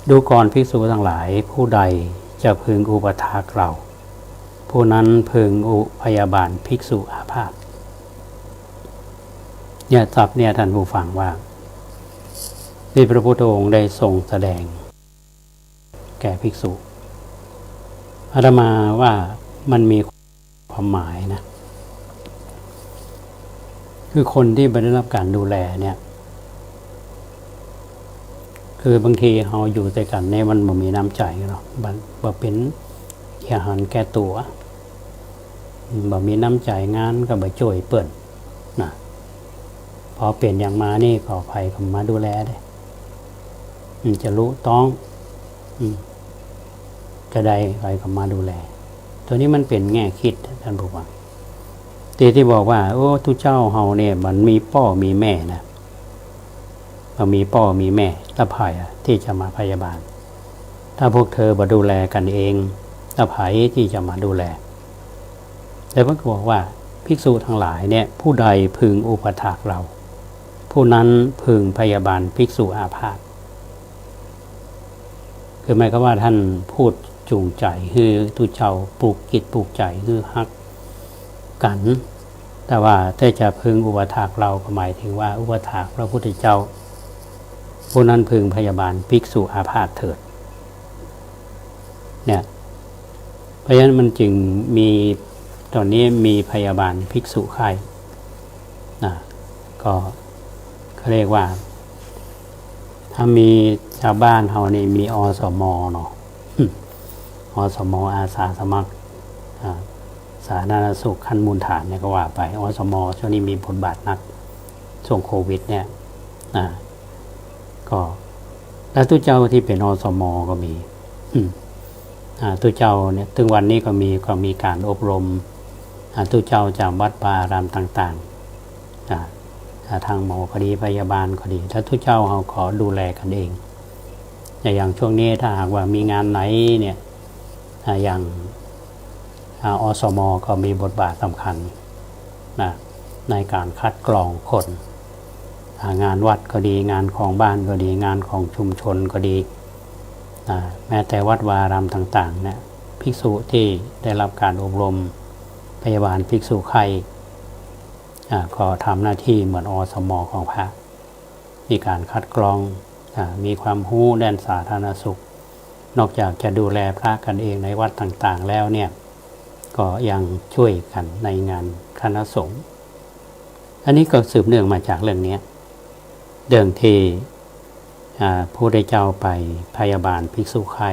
ดูก่อนภิกษุทั้งหลายผู้ใดจะพึงอุปถากเราผู้นั้นพึงอุพยาบาลภิกษุอาพาธเนี่ยศัพท์เนี่ยท่านผู้ฟังว่าที่พระพุทธองค์ได้ทรงแสดงแก่ภิกษุอาตมาว่ามันมีความหมายนะคือคนที่ได้รับการดูแลเนี่ยคือบางทีเราอยู่ด้วยกันในมันบ่มีน้ำใจเนาะบ่เป็นอาหารแก่ตัวบ่มีน้ำใจงานก็บ่ช่วยเปิ้นนะพอเปลี่ยนอย่างมานี่ขอภัยเข้ามาดูแลได้จะรู้ต้องจะได้ใครเข้ามาดูแลตัวนี้มันเป็นแง่คิดท่านผู้ฟังที่บอกว่าโอ้ทุเจ้าเฮาเนี่ยมันมีพ่อมีแม่นะมันมีพ่อมีแม่ตะไผ่ที่จะมาพยาบาลถ้าพวกเธอบ่ดูแลกันเองตะไผ่ที่จะมาดูแลแต่พระก็บอกว่าภิกษุทั้งหลายเนี่ยผู้ใดพึงอุปถากเราผู้นั้นพึงพยาบาลภิกษุอาพาธคือหมายความว่าท่านพูดจูงใจคือทุเจ้าปลูกจิตปลูกใจคือฮักกันแต่ว่าถ้าจะพึงอุปถากเราก็หมายถึงว่าอุปถากพระพุทธเจ้าผู้นั้นพึงพยาบาลภิกษุอาพาธเถิดเนี่ยเพราะฉะนั้นมันจึงมีตอนนี้มีพยาบาลภิกษุไข้ก็เขาเรียกว่าถ้ามีชาวบ้านเฮานี่มีอสม.เนาะอสม.อาสาสมัครสาธารณสุขขั้นมูลฐานเนี่ยก็ว่าไปอสม.ช่วงนี้มีบทบาทนักช่วงโควิดเนี่ยก็แล้วทุเจ้าที่เป็นอสม.ก็มีทุเจ้าเนี่ยถึงวันนี้ก็มีการอบรมทุเจ้าจากวัดป่าอารามต่างๆทางหมอก็ดีพยาบาลก็ดีถ้าทุเจ้าเขาขอดูแลกันเองอย่างช่วงนี้ถ้าหากว่ามีงานไหนเนี่ยอย่างอสม.ก็มีบทบาทสำคัญในการคัดกรองคนงานวัดก็ดีงานของบ้านก็ดีงานของชุมชนก็ดีแม้แต่วัดวาอารามต่างๆเนี่ยภิกษุที่ได้รับการอบรมพยาบาลภิกษุไข้ก็ทำหน้าที่เหมือนอสม.ของพระมีการคัดกรองมีความรู้ด้านสาธารณสุขนอกจากจะดูแลพระกันเองในวัดต่างๆแล้วเนี่ยก็ยังช่วยกันในงานคณะสงฆ์อันนี้ก็สืบเนื่องมาจากเรื่องนี้เรื่องที่ผู้ได้เจ้าไปพยาบาลภิกษุไข้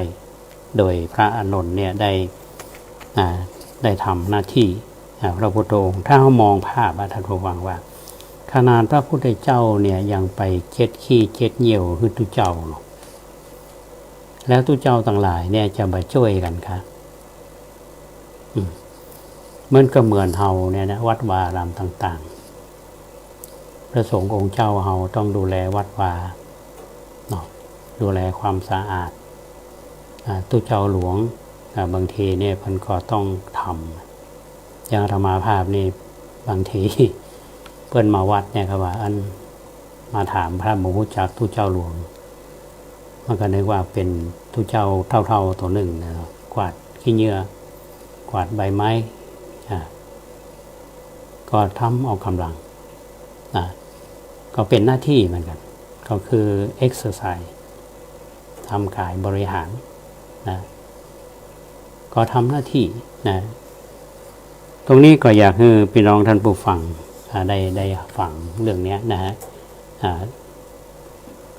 โดยพระอานนท์เนี่ยได้ทำหน้าที่พระพุทธองค์ถ้าเรามองภาพท่านผู้ฟังว่าขนาดพระพุทธเจ้าเนี่ยยังไปเช็ดขี้เช็ดเยี่ยวคือทุเจ้าเนาะแล้วทุเจ้าต่างหลายเนี่ยจะมาช่วยกันค่ะมันก็เหมือนเฮาเนี่ยนะวัดวาอารามต่างๆพระสงฆ์องค์เจ้าเฮาต้องดูแลวัดวาเนาะดูแลความสะอาดทุเจ้าหลวงบางทีเนี่ยเพิ่นก็ต้องทำอย่างธรรมาภาพนี่บางทีเพิ่นมาวัดเนี่ยครับว่าอันมาถามพระหมู่จักทุเจ้าหลวงมันก็นึกว่าเป็นทุเจ้าเท่าตัวหนึ่งนะกวาดขี้เหงื่อกวาดใบไม้ก็ทำเอากำลังก็เป็นหน้าที่เหมือนกันก็คือ exercise ทำกายบริหาร ก็ทำหน้าที่นะตรงนี้ก็อยากให้พี่น้องท่านผู้ฟังได้ฟังเรื่องนี้นะฮะ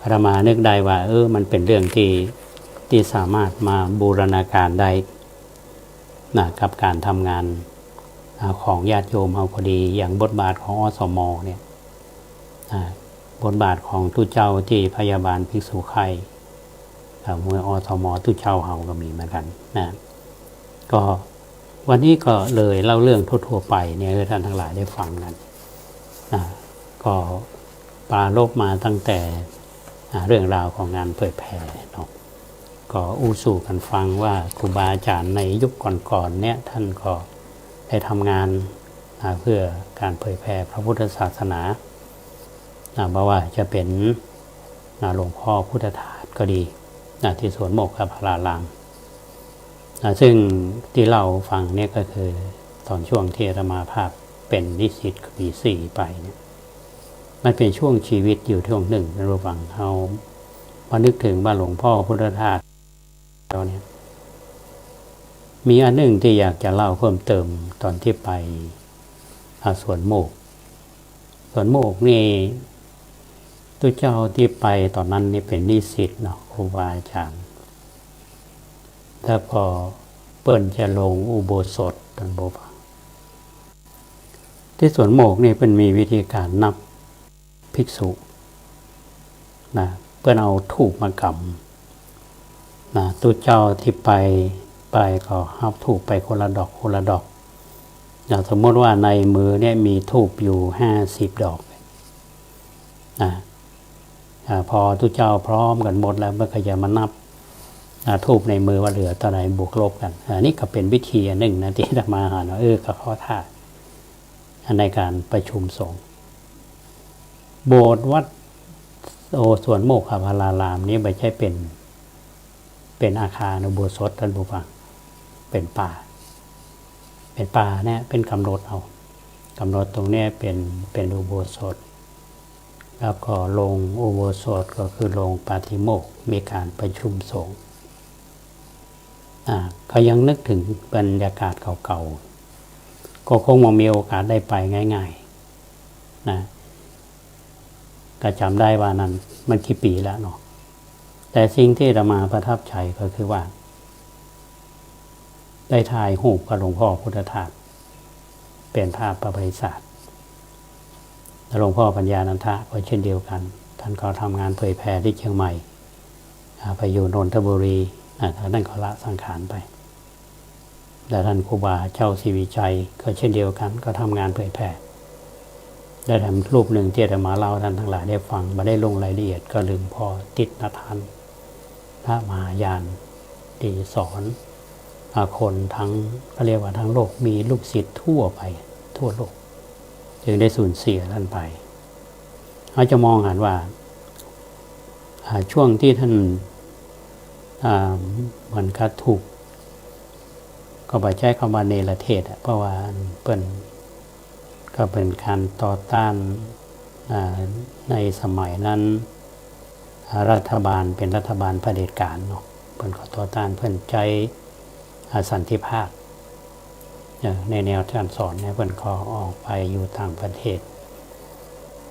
อาตมานึกได้ว่ามันเป็นเรื่องที่สามารถมาบูรณาการได้นะกับการทำงานของญาติโยมเอาพอดีอย่างบทบาทของอสมเนี่ยบทบาทของตุเจ้าที่พยาบาลภิกษุไข่เมื่ออสมตุเจ้าเฮาก็มีเหมือนกันนะก็วันนี้ก็เลยเล่าเรื่องทั่วๆไปเนี่ยท่านทั้งหลายได้ฟังกันก็ปรารภมาตั้งแต่เรื่องราวของงานเผยแผ่เนาะก็อู้สู่กันฟังว่าครูบาอาจารย์ในยุคก่อนๆเนี่ยท่านก็ได้ทำงานเพื่อการเผยแผ่พระพุทธศาสนาเพราะว่าจะเป็นหลวงพ่อพุทธทาสก็ดีที่สวนโมกขพารารามซึ่งที่เราฟังเนี่ยก็คือตอนช่วงที่อาตมาภาพเป็นนิสิตปี4ไปเนี่ยมันเป็นช่วงชีวิตอยู่ช่วงหนึ่งระหว่างเรามานึกถึงว่าหลวงพ่อพุทธทาสเราเนี่ยมีอันหนึ่งที่อยากจะเล่าเพิ่มเติมตอนที่ไปสวนโมกนี่ตัวเจ้าที่ไปตอนนั้นนี่เป็นนิสิตเนาะครูบาอาจารย์แล้วพอเปิ้นจะลงอุโบสถท่านบอกที่สวนโมกนี่เป็นมีวิธีการนับภิกษุนะเปิ้นเอาธูปมากำนะตัวเจ้าที่ไปก็หับธูปไปคนละดอกอย่างสมมติว่าในมือเนี่ยมีธูปอยู่50 ดอกนะพอตัวเจ้าพร้อมกันหมดแล้วมันก็จะมานับธูปในมือว่าเหลือตอนไหนบวกลบกันนี่ก็เป็นวิธีหนึ่งนะที่จะมาหาก็ข้อท่าในการประชุมสงฆ์โบสถ์วัดสวนโมกขพารารามนี้ไม่ใช่เป็นอาคารอุโบสถท่านผู้ฟังเป็นป่าเนี่ยเป็นกำหนดตรงนี้เป็นอุโบสถแล้วก็ลงอุโบสถก็คือลงปาฏิโมกข์มีการประชุมสงฆ์เขายังนึกถึงบรรยากาศเก่าๆก็คงมีโอกาสได้ไปง่ายๆนะก็จำได้ว่านั้นมันกี่ปีแล้วเนาะแต่สิ่งที่อาตมาประทับใจก็คือว่าได้ถ่ายรูปกับหลวงพ่อพุทธทาสเป็นภาพประวัติศาสตร์และหลวงพ่อปัญญานันทะก็เช่นเดียวกันท่านก็ทำงานเผยแผ่ที่เชียงใหม่ไปอยู่นนทบุรีท่านก็ละสังขารไปและท่านครูบาเจ้าศรีวิชัยก็เช่นเดียวกันก็ทำงานเผยแผ่ได้ทำรูปหนึ่งที่อาตมาเล่าท่านทั้งหลายได้ฟังมาได้ลงรายละเอียดก็ลืมพอติดนทันพระมหายานที่สอนคนทั้งเขาเรียกว่าทั้งโลกมีลูกศิษย์ทั่วไปทั่วโลกจึงได้สูญเสียท่านไปเราจะมองเห็นว่าช่วงที่ท่านมันก็ถูกก็ไปใช้คำว่าเนรเทศเพราะว่าเปิ้นก็เป็นการต่อต้านในสมัยนั้นรัฐบาลเป็นรัฐบาลเผด็จการเนาะเปิ้นก็ต่อต้านเพิ่นใจสันติภาพในแนวการสอนเนี่ยเพิ่นก็ออกไปอยู่ต่างประเทศ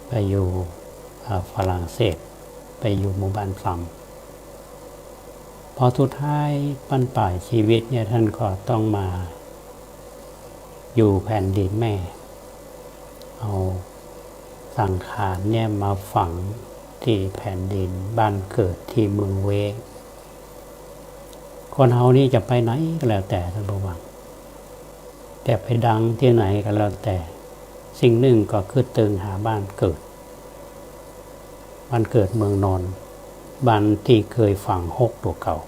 ไปอยู่ฝรั่งเศสไปอยู่หมู่บ้านฝรั่งพอสุดท้ายปั้นปลายชีวิตเนี่ยท่านก็ต้องมาอยู่แผ่นดินแม่เอาสังขารเนี่ยมาฝังที่แผ่นดินบ้านเกิดที่เมืองเวคนเฮานี่จะไปไหนก็แล้วแต่ท่านผู้ฟังแต่ไปดังที่ไหนก็แล้วแต่สิ่งหนึ่งก็คือตึงหาบ้านเกิดเมืองนอนบ้านที่เคยฝังหกตัวเก่า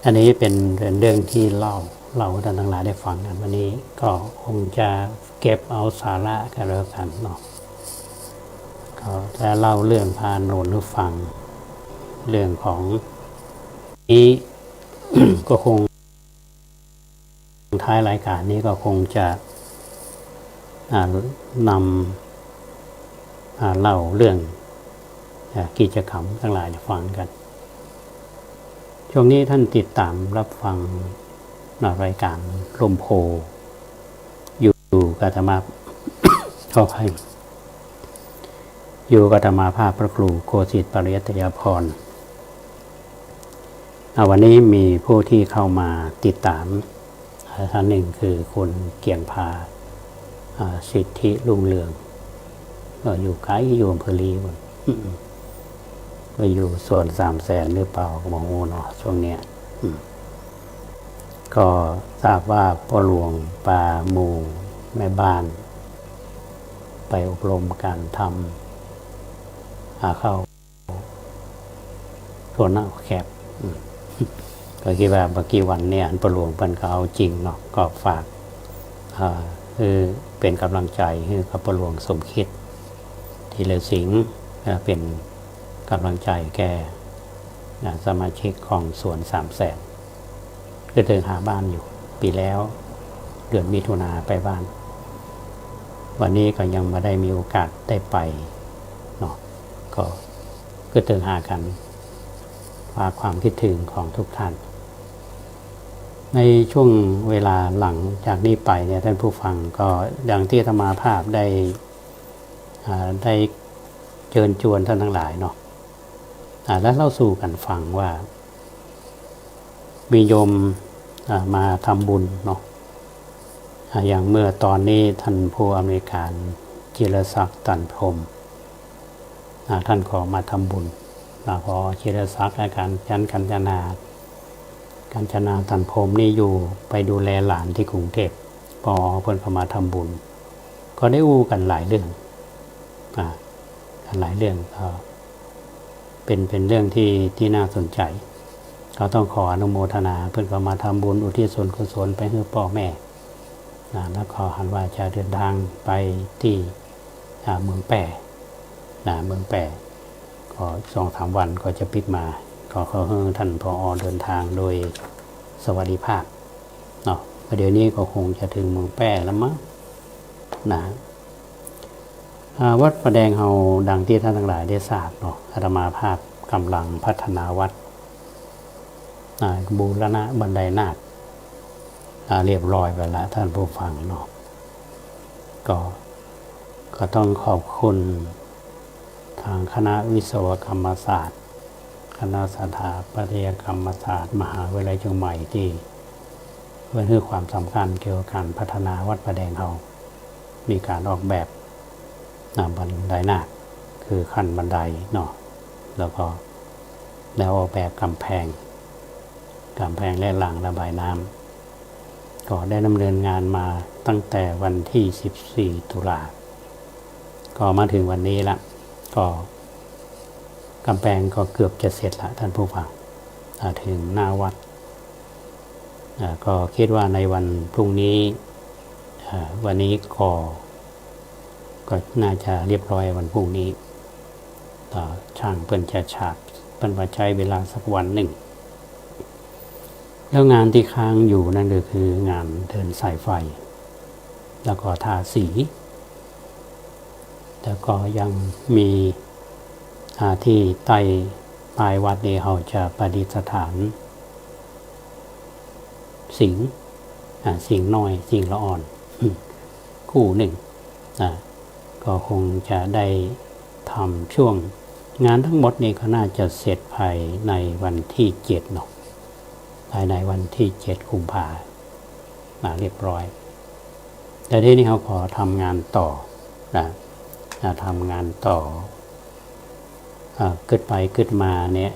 อันนี้เป็นเรื่องที่เล่าท่านทั้งหลายได้ฟังกันวันนี้ก็คงจะเก็บเอาสาระกันแล้วกันเนาะก็จะเล่าเรื่องพาโนนให้ฟังเรื่องของนี้ ก็คงท้ายรายการนี้ก็คงจะนำเล่าเรื่องกิจกรรมทั้งหลายฟังกัน ช่วงนี้ท่านติดตามรับฟังรายการลมโพอยู่กับธรรมะขอให้อยู่กับธรรมาภาพพระครูโกสิทธิ์ปริยัตยาภรณ์วันนี้มีผู้ที่เข้ามาติดตามท่านหนึ่งคือคุณเกียงพาสิทธิรุ่งเรืองอยู่ไกลอยู่อำเภอลีก็อยู่ส่วน300,000หรือเปล่าก็บอกโอ้เนาะช่วงเนี้ยก็ทราบว่าพ่อหลวงปาหมู่แม่บ้านไปอบรมการทำเข้าส่วนหน้าแคบก็คิดว่าเมื่อกี้วันเนี่ยพ่อหลวงเพิ่นก็เอาจริงเนาะก็ฝากคือเป็นกำลังใจให้กับพ่อหลวงสมคิดทีละสิงห์เป็นกำลังใจแก่สมาชิกของสวน300,000ก็เดินหาบ้านอยู่ปีแล้วเดือนมิถุนาไปบ้านวันนี้ก็ยังไม่ได้มีโอกาสได้ไปเนาะก็เดินหากันว่าความคิดถึงของทุกท่านในช่วงเวลาหลังจากนี้ไปเนี่ยท่านผู้ฟังก็ดังที่อาตมาภาพได้เชิญชวนท่านทั้งหลายเนาะแล้วเล่าสู่กันฟังว่ามีโยมมาทำบุญเนาะอย่างเมื่อตอนนี้ท่านผู้อำนวยการจิรศักดิ์ตันพรหมท่านขอมาทำบุญพอจิรศักดิ์อาการกัญจนาตันพรหมนี่อยู่ไปดูแลหลานที่กรุงเทพพอเพิ่นเข้ามาทำบุญก็ได้อู้กันหลายเรื่องหลายเรื่องก็เป็นเรื่องที่น่าสนใจเราต้องขออนุโมทนาเพื่อนก็มาทำบุญอุทิศส่วนกุศลไปให้พ่อแม่แล้วขอหันว่าจะเดินทางไปที่เมืองแปะเมืองแปะก็2-3 วันก็จะปิดมาขอให้ท่านผอ.เดินทางโดยสวัสดิภาพเนาะเดี๋ยวนี้ก็คงจะถึงเมืองแปะแล้วมั้งวัดประแดงเฮาดังที่ท่านทั้งหลายได้ทราบเนาะอาตมาภาพกำลังพัฒนาวัดบูรณะบันไดนาคเรียบร้อยไปแล้วท่านผู้ฟังเนาะก็ต้องขอบคุณทางคณะวิศวกรรมศาสตร์คณะสถาปัตยกรรมศาสตร์มหาวิทยาลัยเชียงใหม่ที่เพื่อให้ความสำคัญเกี่ยวกับการพัฒนาวัดประแดงเฮามีการออกแบบบันไดนาคคือขั้นบันไดเนาะแล้วออกแบบกำแพงและรางระบายน้ำก็ได้ดำเนินงานมาตั้งแต่วันที่14 ตุลาก็มาถึงวันนี้ละก็กำแพงก็เกือบจะเสร็จละท่านผู้ฟังถึงหน้าวัดก็คิดว่าในวันพรุ่งนี้วันนี้ก็น่าจะเรียบร้อยวันพรุ่งนี้ช่างเปิ้นจะฉาบเปิ้นว่าใช้เวลาสักวันหนึ่งแล้วงานที่ค้างอยู่นั่นก็คืองานเดินสายไฟแล้วก็ทาสีแล้วก็ยังมีที่ใต้ปลายวัดนี้เขาจะประดิษฐานสิงน้อยสิงละอ่อนคู่หนึ่งก็คงจะได้ทำช่วงงานทั้งหมดนี้ก็น่าจะเสร็จภายในวันที่7เนาะภายในวันที่7 กุมภาพันธ์เรียบร้อยแต่ที่นี้เขาขอทำงานต่อทำงานต่อขึ้นไปขึ้นมาเนี่ย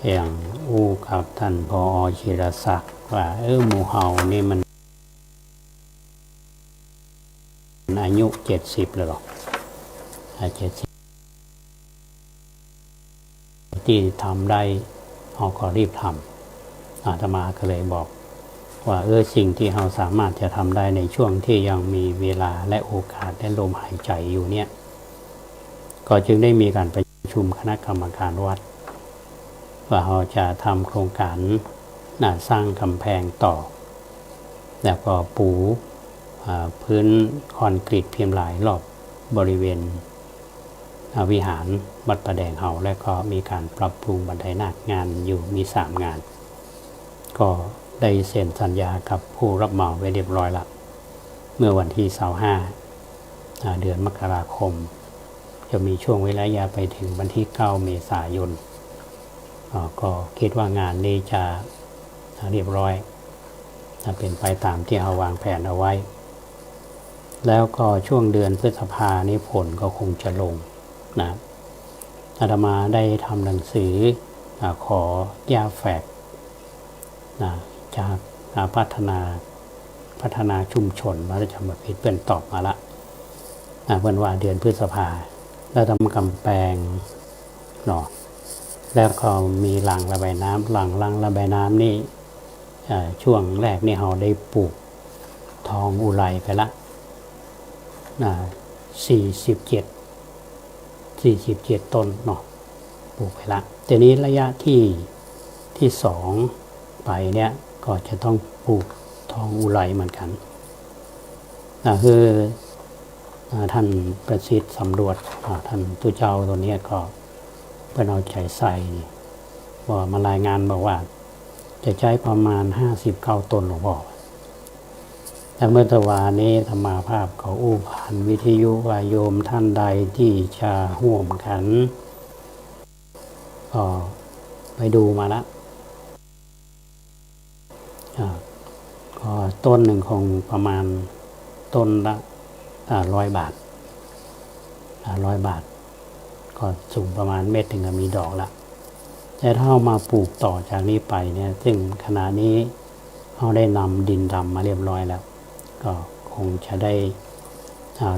อย่างอู้กับท่านผอ.จิรศักดิ์ว่าหมู่เฮานี่มันอายุ70แล้วหรอก70ที่ทำได้เราก็รีบทำอาตมาก็เลยบอกว่าสิ่งที่เราสามารถจะทำได้ในช่วงที่ยังมีเวลาและโอกาสและลมหายใจอยู่เนี่ยก็จึงได้มีการประชุมคณะกรรมการวัดว่าเราจะทำโครงการสร้างกำแพงต่อแล้วก็ปูพื้นคอนกรีตพิมพ์ลายรอบบริเวณวิหารวัดประแดงเฮาและก็มีการปรับปรุงบันไดนาคงานอยู่มี3 งาน ก็ได้เซ็นสัญญากับผู้รับเหมาไว้เรียบร้อยละเมื่อวันที่25เดือนมกราคมจะมีช่วงเวลายาวไปถึงวันที่9เมษายนก็คิดว่างานนี้จะเรียบร้อยเป็นไปตามที่เราวางแผนเอาไว้แล้วก็ช่วงเดือนพฤษภานี้ฝนก็คงจะลงนะอาตมาได้ทำหนังสือขอยาแฝกนะจากพัฒนาชุมชนมาได้ทำแบบเพื่อนตอบมาละเพื่อนว่าเดือนพฤษภาแล้วทำกำแพงเนาะแล้วก็มีหลังระบายน้ำหลังระบายน้ำนี่ช่วงแรกนี่เราได้ปลูกทองอุไรไปละ47ต้นเนาะปลูกไปละทีนี้ระยะที่2ไปเนี่ยก็จะต้องปลูกทองอุไรเหมือนกันคือท่านประสิทธิ์สำรวจท่านตุเจ้าตัวนี้ก็เพื่อเอาใจใส่ว่ามารายงานบอกว่าจะใช้ประมาณ59ต้นหลวงพ่อแต่เมื่อตะวานี้ธรรมาภาพเขาอู้ผ่านวิทยุว่าโยมท่านใดที่จะห่วมกันก็ไปดูมาละก็ต้นหนึ่งคงประมาณต้นละ100 บาท100 บาทก็สูงประมาณเม็ดถึงจะมีดอกละแต่ถ้าเอามาปลูกต่อจากนี้ไปเนี่ยซึ่งขณะนี้เราได้นำดินดำมาเรียบร้อยแล้วก็คงจะได้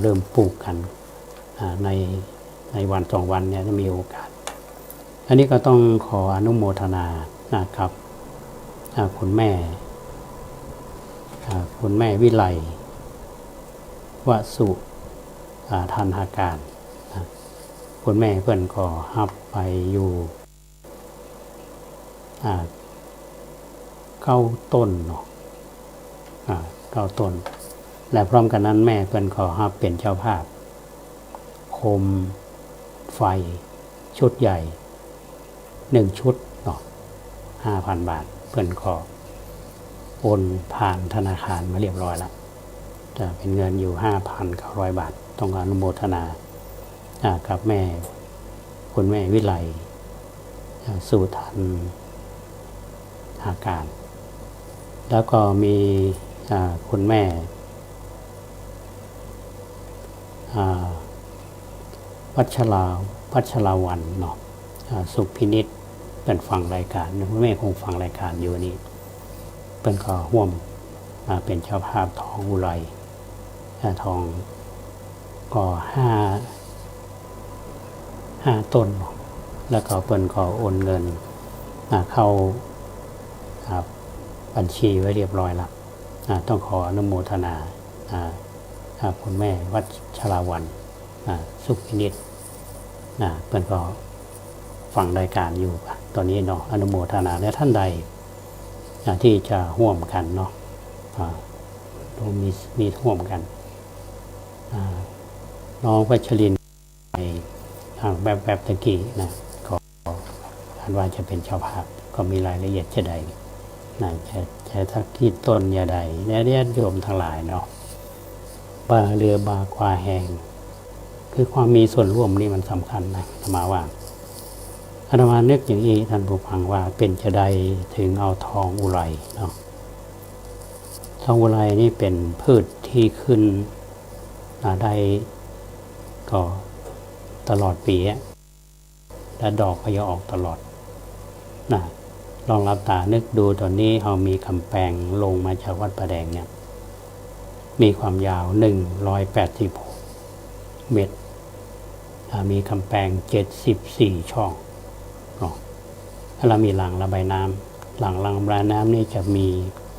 เริ่มปลูกกันในวัน2 วันเนี่ยจะมีโอกาสอันนี้ก็ต้องขออนุโมทนานะครับคุณแม่วิไลวสุทันหาการคุณแม่เพื่อนก็รับไปอยู่9 ต้นเนาะ9 ต้นและพร้อมกันนั้นแม่เพื่อนก็รับเป็นเจ้าภาพโคมไฟชุดใหญ่1 ชุดเนาะ 5,000 บาทเพื่อนก็โอนผ่านธนาคารมาเรียบร้อยแล้วจะเป็นเงินอยู่ 5,900 บาทต้องอนุโมทนากับคุณแม่วิไลสุทันหาการแล้วก็มีคุณแม่พัชราวันเนาะสุพินิจเป็นฟังรายการคุณแม่คงฟังรายการอยู่นี้เป็นก็ร่วมเป็นเจ้าภาพทองอุไรทองก็5 ต้นแล้วก็เปิ้นก็โอนเงินเข้าบัญชีไว้เรียบร้อยแล้วต้องขออนุโมทนาคุณแม่วัชราวันสุพินิจเปิ้นก็ฟังรายการอยู่ตอนนี้เนาะอนุโมทนาและท่านใดที่จะร่วมกันเนาะมีร่วมกันน้องวัชรินทร์แบบตะกี้นะก็อันว่าจะเป็นเจ้าภาพก็มีรายละเอียดจะใดจะทักที่ต้นยาใดเนี่ยโยมทั้งหลายเนาะบาเรือบากวาแหงคือความมีส่วนร่วมนี่มันสำคัญนะธรรมาว่าอาตมานึกอย่างนี้ท่านผู้ฟังว่าเป็นจะใดถึงเอาทองอุไรเนาะทองอุไรนี่เป็นพืชที่ขึ้นได้ก็ตลอดปีและดอกก็จะออกตลอดลองรับตานึกดูตอนนี้เรามีกำแพงลงมาจากวัดประแดงเนี่ยมีความยาว186 เมตรมีกำแพง74 ช่องแล้วมีหลังระบายน้ำหลังระบายน้ำนี่จ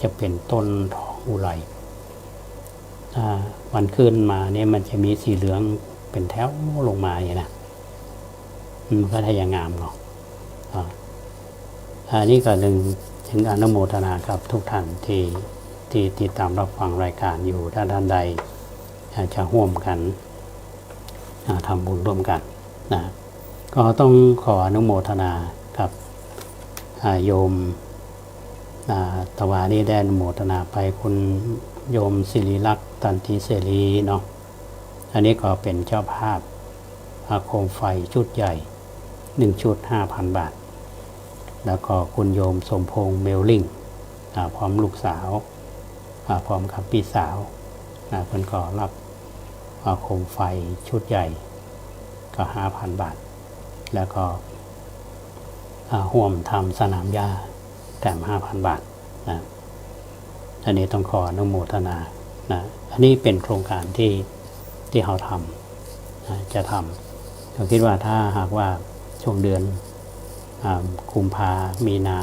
ะเป็นต้นทองอุไรวันขึ้นมาเนี่ยมันจะมีสีเหลืองเป็นแถวลงมาอย่างนะมันก็ได้อย่างงามเนาะอันนี้ก็ถึงอนุโมทนากับทุกท่านที่ติดตามรับฟังรายการอยู่ถ้าท่านใดจะร่วมกันทำบุญร่วมกันก็ต้องขออนุโมทนากับโยม ถวายนี้ได้อนุโมทนาไปคุณโยมศิริลักษณ์ตันติเสรีเนาะอันนี้ก็เป็นเจ้าภาพโคมไฟชุดใหญ่1ชุด 5,000 บาทแล้วก็คุณโยมสมพงษ์เมลลิงพร้อมลูกสาวพร้อมกับพี่สาวเพิ่นก็รับโคมไฟชุดใหญ่ก็ 5,000 บาทแล้วก็ร่วมทำสนามหญ้าแถม 5,000 บาทนะอันนี้ต้องขออนุโมทนานะอันนี้เป็นโครงการที่เราทำจะทำเราคิดว่าถ้าหากว่าช่วงเดือนกุมภามีนา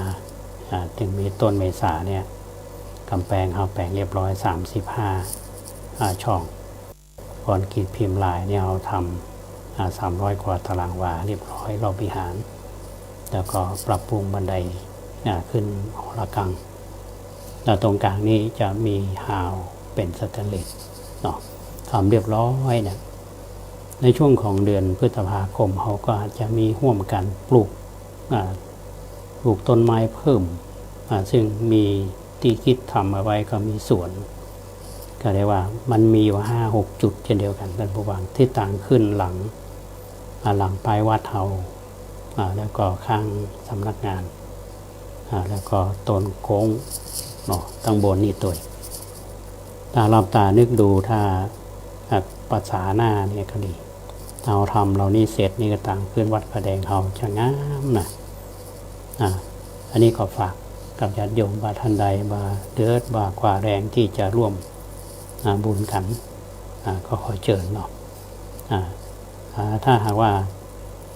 ถึงมีต้นเมษาเนี่ยกำแพงเราแปลงเรียบร้อย35ช่องก่อนขีดพิมพ์ลายเนี่ยเราทำ300 กว่าตารางวาเรียบร้อยรอบวิหารแล้วก็ปรับปรุงบันไดขึ้นหอระฆังแล้วตรงกลางนี้จะมีฮาวเป็นสแตนเลสเนาะทำเรียบร้อยเนี่ยในช่วงของเดือนพฤษภาคมเขาก็จะมีร่วมกันปลูกต้นไม้เพิ่มซึ่งมีที่คิดทำเอาไว้ก็มีสวนก็เรียกว่ามันมีอยู่ 5-6 จุดเช่นเดียวกันท่านผู้ฟังที่ต่างขึ้นหลังปลายวัดเฮาแล้วก็ข้างสำนักงานแล้วก็ต้นโค้งเนาะตั้งบนนี่ตัวตาลับตานึกดูถ้าภาษาหน้าเนี่ยก็ดีเราทำเรานี่เสร็จนี่ก็ต่างขึ้นวัดพระแดงเขาจะงามนะอันนี้ก็ฝากกับญาติโยมว่าท่านใดมาเดือดว่ากว่าแรงที่จะร่วมบุญกันก็ขอเชิญเนาะถ้าหากว่า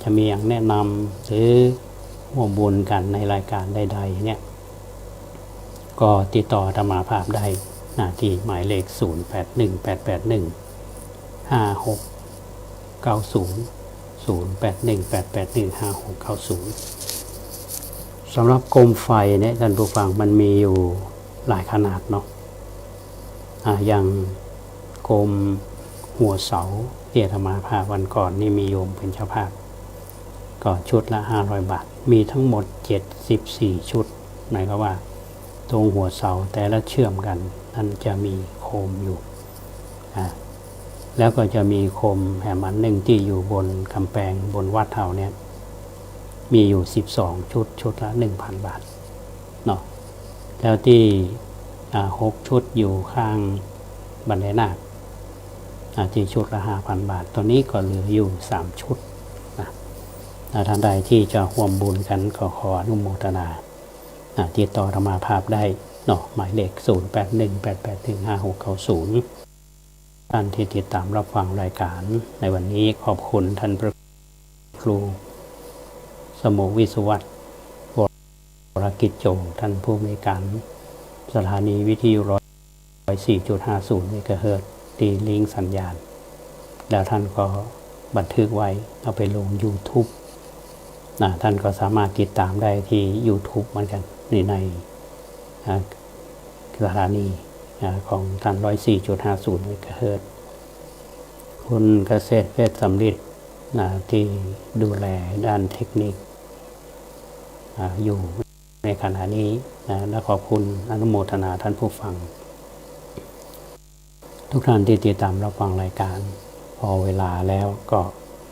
จะมีอย่างแนะนำหรือร่วมบุญกันในรายการใดๆเนี่ยก็ติดต่อธรรมาภาพได้ที่หมายเลข0818818810 สำหรับโคมไฟเนี่ยท่านผู้ฟังมันมีอยู่หลายขนาดเนาะอย่างโคมหัวเสาที่ธรรมาภาพวันก่อนนี่มีโยมเป็นเจ้าภาพก็ชุดละ500 บาทมีทั้งหมด74ชุดหมายความว่าตรงหัวเสาแต่ละเชื่อมกันนั้นจะมีโคมอยู่แล้วก็จะมีโคมแหมันหนึ่งที่อยู่บนกำแพงบนวัดเฮาเนี่ยมีอยู่12ชุดละ 1,000 บาทเนาะแล้วที่6ชุดอยู่ข้างบันไดนาคที่ชุดละ 5,000 บาทตัวนี้ก็เหลืออยู่3ชุดนะท่านใดที่จะร่วมบุญกันก็ขออนุโมทนาติดต่อธรรมาภาพได้เนาะหมายเลข0818815690ท่านที่ติดตามรับฟังรายการในวันนี้ขอบคุณท่านพระครูสมโวิสุวัตรวรกิจโจท่านผู้อำนวยการสถานีวิทยุ104.50 เมกะเฮิรตซ์ตีลิงก์สัญญาณแล้วท่านก็บันทึกไว้เอาไปลง YouTube ท่านก็สามารถติดตามได้ที่ YouTube เหมือนกันในสถานีของท่าน 104.50 เมกะเฮิรตซ์คุณเกษตรเพชรสำริดที่ดูแลด้านเทคนิคอยู่ในขณะนี้และขอบคุณอนุโมทนาท่านผู้ฟังทุกท่านที่ติดตามรับฟังรายการพอเวลาแล้วก็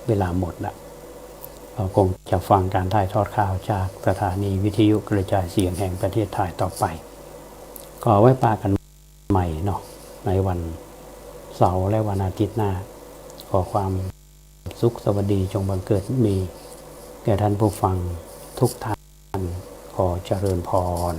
เวลาหมดแล้วเราคงจะฟังการถ่ายทอดข่าวจากสถานีวิทยุกระจายเสียงแห่งประเทศไทยต่อไปก็ไว้ปากันใหม่เนาะในวันเสาร์และวันอาทิตย์หน้าขอความสุขสวัสดีจงบังเกิดมีแก่ท่านผู้ฟังทุกท่านขอเจริญพร